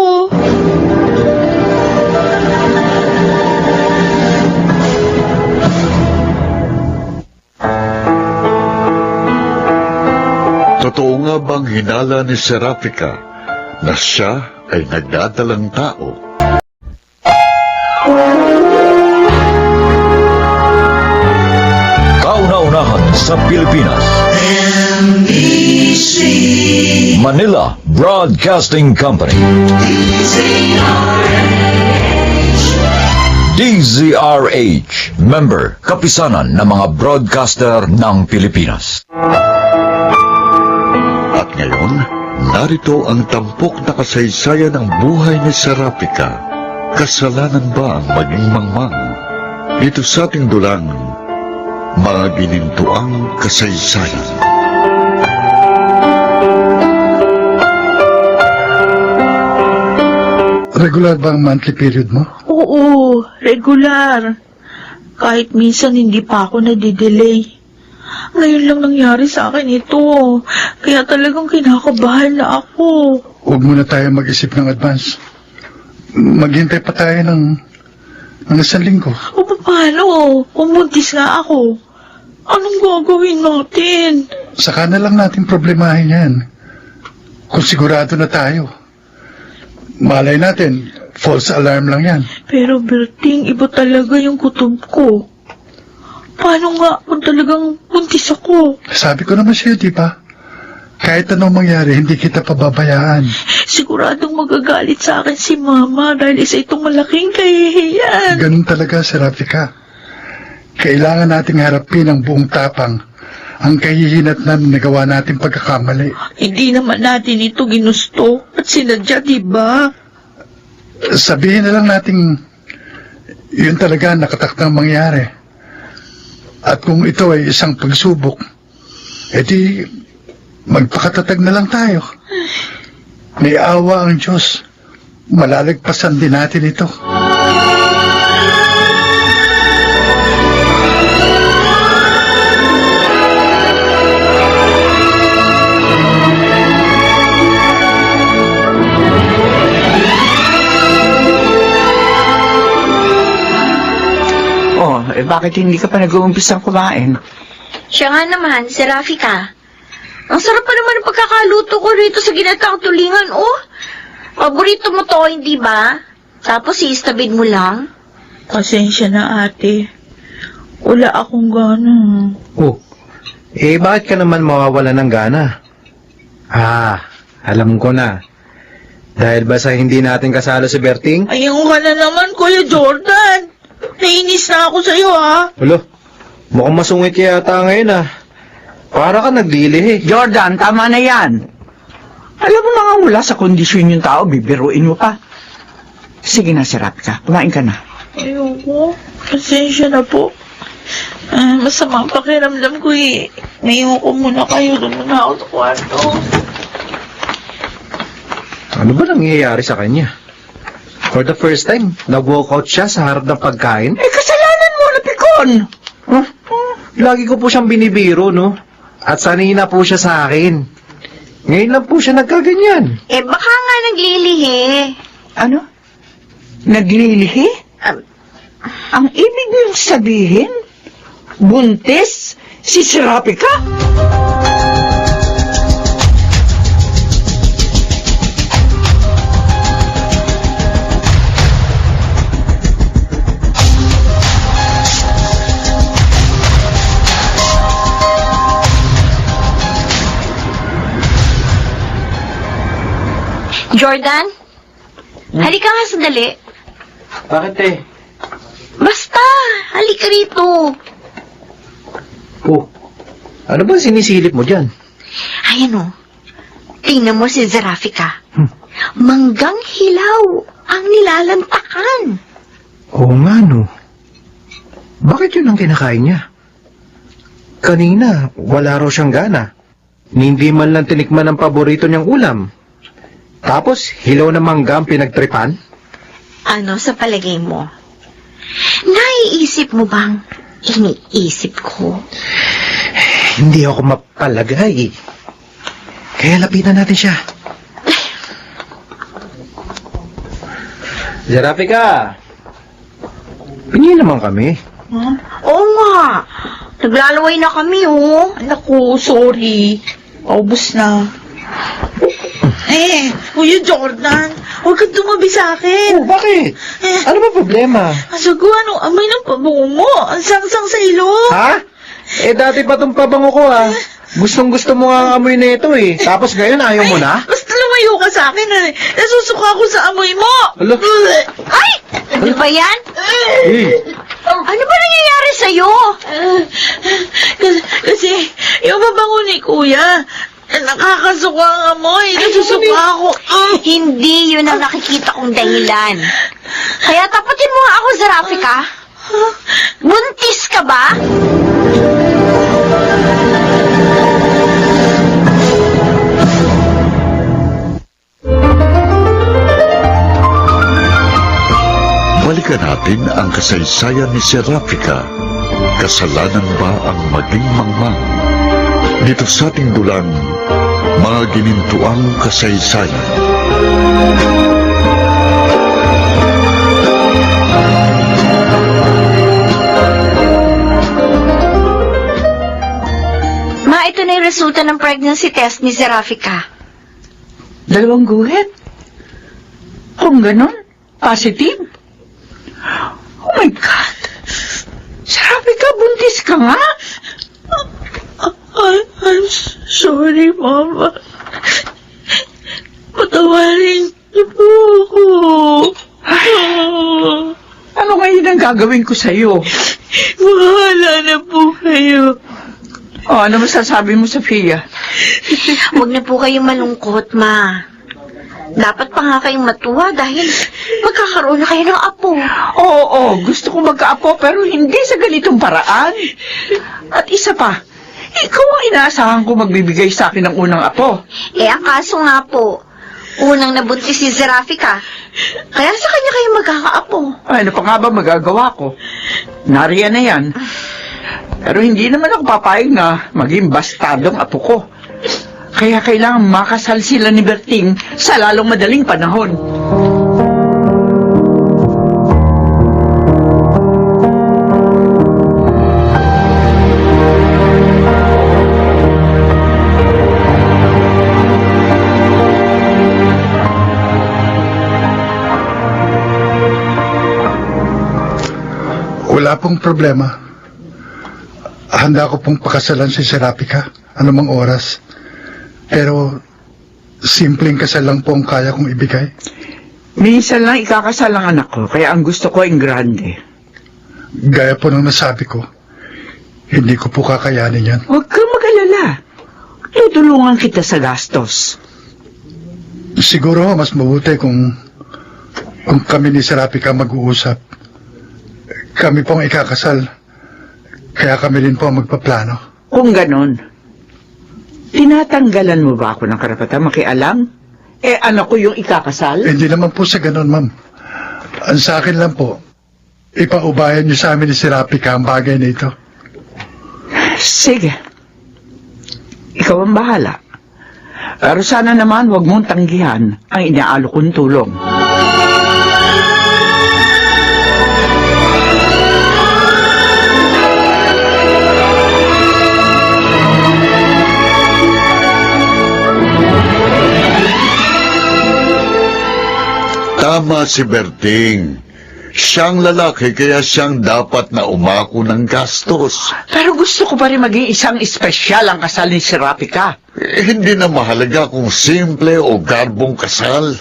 Totoo nga bang hinala ni Serafika na siya ay nagdadalang tao?
Kauna-unahan sa Pilipinas. Manila Broadcasting Company. DZRH. Member, kapisanan ng mga broadcaster ng Pilipinas.
At ngayon, narito ang tampok na kasaysayan ng buhay ni Serafika. Kasalanan ba ang maging mangmang? Dito sa ating dulang, mga ginintuang kasaysayan.
Regular ba ang monthly period mo?
Oo, regular. Kahit minsan hindi pa ako nadidelay. Ngayon lang nangyari sa akin ito. Kaya talagang kinakabahan na ako.
Huwag muna tayo mag-isip ng advance. Maghintay pa tayo ng 1 linggo.
O paano? Pumuntis nga ako. Anong gagawin natin?
Saka na lang natin problemahin yan. Kung sigurado na tayo. Malay natin, false alarm lang yan.
Pero Berting, iba talaga yung kutob ko. Paano nga kung talagang buntis ako?
Sabi ko naman sa'yo, di ba? Kahit anong mangyari, hindi kita pababayaan.
Siguradong magagalit sa akin si Mama dahil isa itong malaking kahihiyan.
Ganun talaga, Serafika. Kailangan nating harapin ang buong tapang ang kahihinatnan na nagawa nating pagkakamali.
Hindi naman natin ito ginusto at sinadya, di ba?
Sabihin na lang nating yun talaga nakatakdang mangyari. At kung ito ay isang pagsubok, edi magpakatatag na lang tayo. May awa ang Diyos. Malalagpasan din natin ito.
Bakit hindi ka pa nag-uumpisang kumain?
Siya nga naman, Zerafika. Ang sarap pa naman ang pagkakaluto ko rito sa ginataang tulingan, oh. Paborito mo to, hindi ba? Tapos iistabid mo lang.
Pasensya na, ate. Wala akong gana.
Oh, bakit ka naman mawawala ng gana? Alam ko na. Dahil ba sa hindi natin kasalo si Berting?
Ayun ka na naman, Kuya Jordan. Nainis na ako sa'yo, ha?
Ulo, mukhang masungit ka yata ngayon, Para ka naglilihi.
Jordan, tama na yan. Alam mo na nga wala sa kondisyon yung tao, bibiruin mo pa. Sige na, Serafika. Kumain ka na.
Ayoko. Pasensya na po. Masama ang pakiramdam ko, eh. Ngayon ko muna kayo. Doon muna ako sa kwarto.
Ano ba nangyayari sa kanya? For the first time, nag-walkout siya sa harap ng pagkain.
Kasalanan mo, Napikon!
Lagi ko po siyang binibiro, no? At sanay na po siya sa akin. Ngayon lang po siya nagkaganyan.
Baka nga naglilihi.
Ano? Naglilihi? Ang ibig niyong sabihin, buntis si Serapika?
Jordan? Halika nga sandali.
Bakit
Basta, halika rito.
Oh, ano ba sinisilip mo dyan?
Ayan o. Tingnan mo si Serapika. Manggang hilaw ang nilalantakan.
Oo nga, no. Bakit yun ang kinakain niya? Kanina, wala raw siyang gana. Hindi man lang tinikman ang paborito niyang ulam. Tapos, hilaw na mangga ang pinagtripan?
Ano sa palagay mo? Naiisip mo bang iniisip ko?
Hindi ako mapalagay. Kaya lapitan natin siya. Serapika! Pingi naman kami.
Oo nga. Naglalaway na kami, oh.
Naku, sorry. Paubos na. Kuya Jordan, huwag kang tumabi sa akin.
Bakit? Ano ba problema?
Asago, anong amoy ng pabango mo? Ang sangsang sa ilong.
Ha? Dati pa tong pabango ko, ha? Gustong-gusto mo nga ang amoy na ito, eh. Tapos ngayon, ayaw mo na?
Basta lumayo ka sa akin, nasusuka ako sa amoy mo.
Alo?
Ay! Ano ba yan? Ano ba nangyayari sa'yo?
Kasi, yung pabango ni Kuya, nakakasuka ang amoy. Nasusuka ako.
Hindi yun ang nakikita kong dahilan. Kaya tapatin mo nga ako, Serapika. Buntis ka ba?
Balikan natin ang kasaysayan ni Serapika. Kasalanan ba ang maging mangmang? Dito sa ating dulang, mga ginintuang kasaysayan.
Ma, ito na yung resulta ng pregnancy test ni Serapika.
2 guhit? Kung ganon, positive? Oh my God! Serapika, buntis ka nga?
I'm sorry, Mama. Patawarin niyo po ako.
Ano ngayon ang gagawin ko sa'yo?
Bahala na po kayo.
Ano masasabi mo, Sofia?
Huwag na po kayong malungkot, Ma. Dapat pa nga kayong matuwa dahil magkakaroon na kayo ng apo.
Oo, gusto ko magkaapo pero hindi sa ganitong paraan. At isa pa, ikaw ang inaasahan ko magbibigay sa akin ng unang apo.
Ang kaso nga po, unang nabuntis si Serapika. Kaya sa kanya kayo magkakaapo.
Ano pa nga ba magagawa ko? Nariyan na yan. Pero hindi naman ako papayag na maging bastardong apo ko. Kaya kailangan makasal sila ni Berting sa lalong madaling panahon.
Wala pong problema. Handa ko pong pakasalan si Serapika anumang oras. Pero simpleng kasal lang po ang kaya kong ibigay.
Minsan lang ikakasal ang anak ko, kaya ang gusto ko ay grande.
Gaya po ng nasabi ko, hindi ko po kakayanin yan.
Huwag kang mag-alala. Tutulungan kita sa gastos.
Siguro mas mabuti kung kami ni Serapika mag-uusap. Kami pong ikakasal, kaya kami din po ang magpaplano.
Kung ganon, tinatanggalan mo ba ako ng karapatan makialam? Anak ko yung ikakasal?
Hindi naman po sa ganun, ma'am. Ang sa akin lang po, ipaubayan niyo sa amin ni Serapika ang bagay na ito.
Sige. Ikaw ang bahala. Pero sana naman huwag mong tanggihan ang inaalok kong tulong.
Tama si Berting. Siyang lalaki kaya siyang dapat na umako ng gastos.
Pero gusto ko pa rin maging isang espesyal ang kasal ni Serapika.
Hindi na mahalaga kung simple o garbong kasal,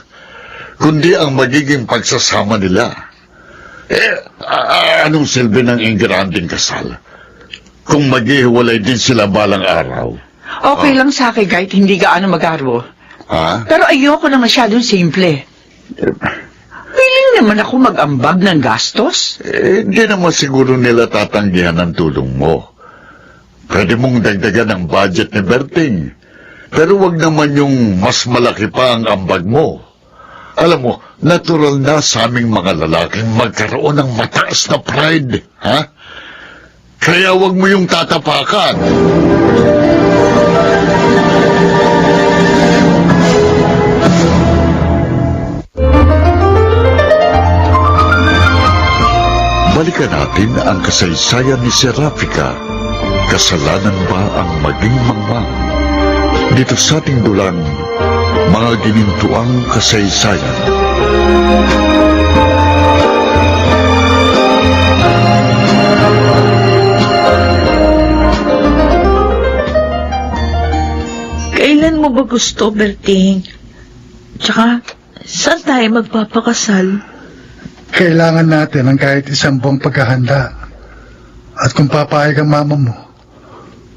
kundi ang magiging pagsasama nila. Anong silbi ng ingranding kasal? Kung maghihiwalay din sila balang araw.
Okay lang sa akin kahit hindi gaano magarbo.
Ha?
Pero ayoko na masyadong simple. Willing naman ako mag-ambag ng gastos.
Hindi naman siguro nila tatanggihan ang tulong mo. Pwede mong dagdagan ang budget ni Berting. Pero wag naman yung mas malaki pa ang ambag mo. Alam mo, natural na sa aming mga lalaking magkaroon ng mataas na pride, ha? Kaya wag mo yung tatapakan. Balikan natin ang kasaysayan ni Serapika. Kasalanan ba ang maging mangmang? Dito sa ating dulang, mga ginintuang kasaysayan.
Kailan mo ba gusto, Berting? Tsaka, saan tayo magpapakasal?
Kailangan natin ng kahit isang buwang paghahanda. At kung papayag ang mama mo,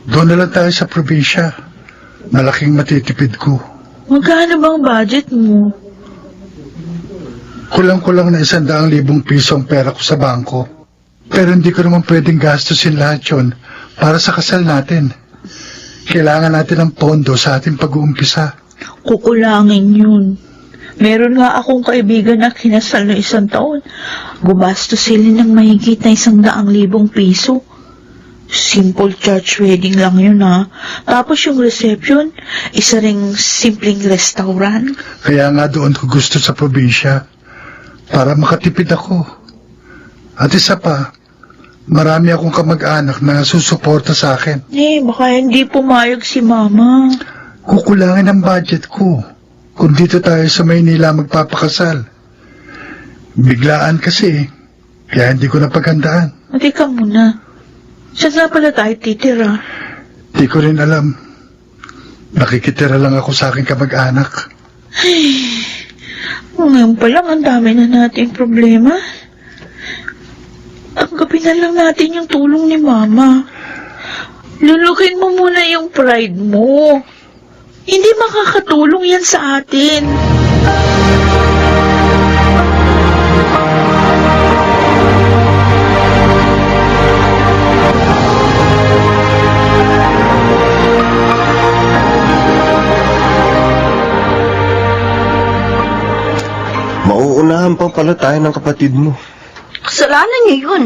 doon na lang tayo sa probinsya. Malaking matitipid ko.
Magkano bang budget mo?
Kulang-kulang na 100,000 piso ang pera ko sa bangko. Pero hindi ko naman pwedeng gastusin lahat yun para sa kasal natin. Kailangan natin ng pondo sa ating pag-uumpisa.
Kukulangin yun. Meron nga akong kaibigan na kinasal na 1 taon. Gumastos sila ng mahigit na 100,000 piso. Simple church wedding lang yun, ha. Tapos yung reception, isa ring simpleng restaurant.
Kaya nga doon ko gusto sa probinsya para makatipid ako. At isa pa, marami akong kamag-anak na susuporta sa akin.
Baka hindi pumayag si Mama.
Kukulangin ang budget ko kung dito tayo sa Maynila magpapakasal. Biglaan kasi, kaya hindi ko napaghandaan.
Teka muna. Saan na pala tayo titira?
Di ko rin alam. Nakikitira lang ako sa aking kamag-anak.
Ngayon pa lang, ang dami na nating problema. Tanggapin na lang natin yung tulong ni Mama. Lulukin mo muna yung pride mo. Hindi makakatulong yan sa atin.
Mauunahan pa pala tayo ng kapatid mo.
Kasalanan niya yun.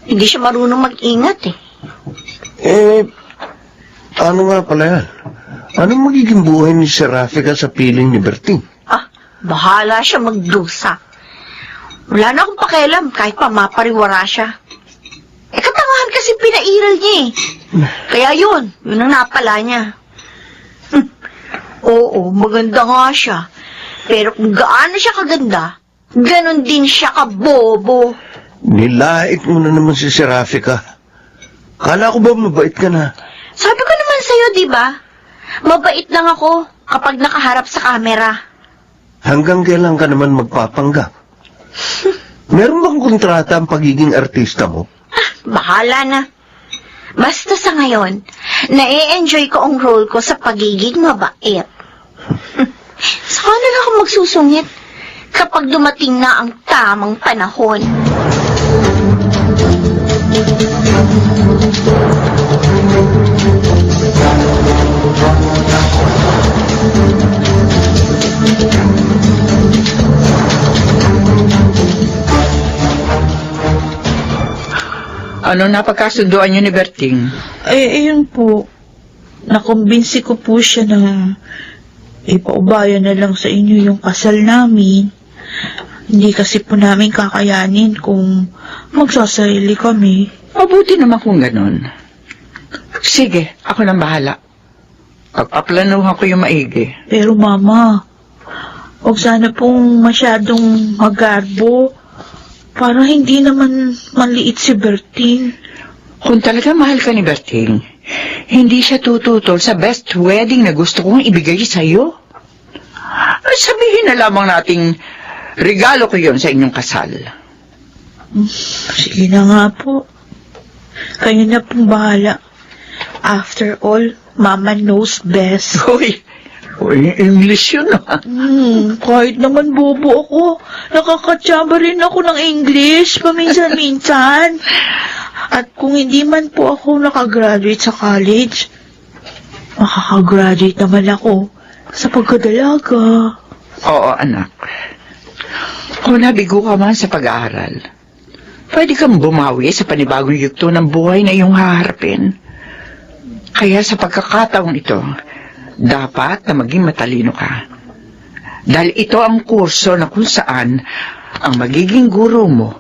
Hindi siya marunong mag-ingat eh.
Ano nga pala yan? Anong magiging buhay ni Serapika sa piling ni Berting?
Bahala siya magdusa. Wala na akong pakialam kahit pa mapariwara siya. Katangahan kasi pinairal niya eh. Kaya yun ang napala niya. Oo, maganda nga siya. Pero kung gaano siya kaganda, ganon din siya kabobo.
Nilait mo na naman si Serapika. Kala ko ba mabait ka na?
Sabi ko naman sa'yo, di ba? Mabait lang ako kapag nakaharap sa kamera.
Hanggang kailan ka naman magpapanggap? Meron bang kontrata ang pagiging artista mo?
Bahala na. Basta sa ngayon, na-enjoy ko ang role ko sa pagiging mabait. Saka na lang ako magsusungit kapag dumating na ang tamang panahon.
Ano napagkasunduan niyo ni Berting?
Ayun po. Nakumbinsi ko po siya na ipaubayan na lang sa inyo yung kasal namin. Hindi kasi po namin kakayanin kung magsasarili kami.
Mabuti naman kung ganun. Sige, ako nang bahala. Pagpaplanuhan ko yung maigi.
Pero Mama, Huwag sana pong masyadong magarbo. Para hindi naman maliit si Berting.
Kung talaga mahal ka ni Berting, hindi siya tututol sa best wedding na gusto kong ibigay sa'yo. Ay, sabihin na lamang nating regalo ko yon sa inyong kasal.
Sige na nga po. Kayo na pong bahala. After all, Mama knows best.
Uy, English yun ah.
Kahit naman bobo ako, nakakatsaba rin ako ng English paminsan-minsan. At kung hindi man po ako nakagraduate sa college, makakagraduate naman ako sa pagkadalaga.
Oo, anak. Kung nabigo ka man sa pag-aaral, pwede kang bumawi sa panibagong yugto ng buhay na iyong haharapin. Kaya sa pagkakataong ito, dapat na maging matalino ka. Dahil ito ang kurso na kung saan ang magiging guro mo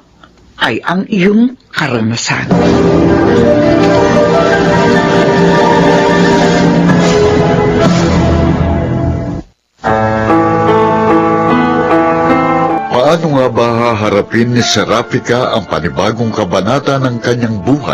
ay ang iyong karanasan.
Paano nga ba haharapin ni Serapika ang panibagong kabanata ng kanyang buhay?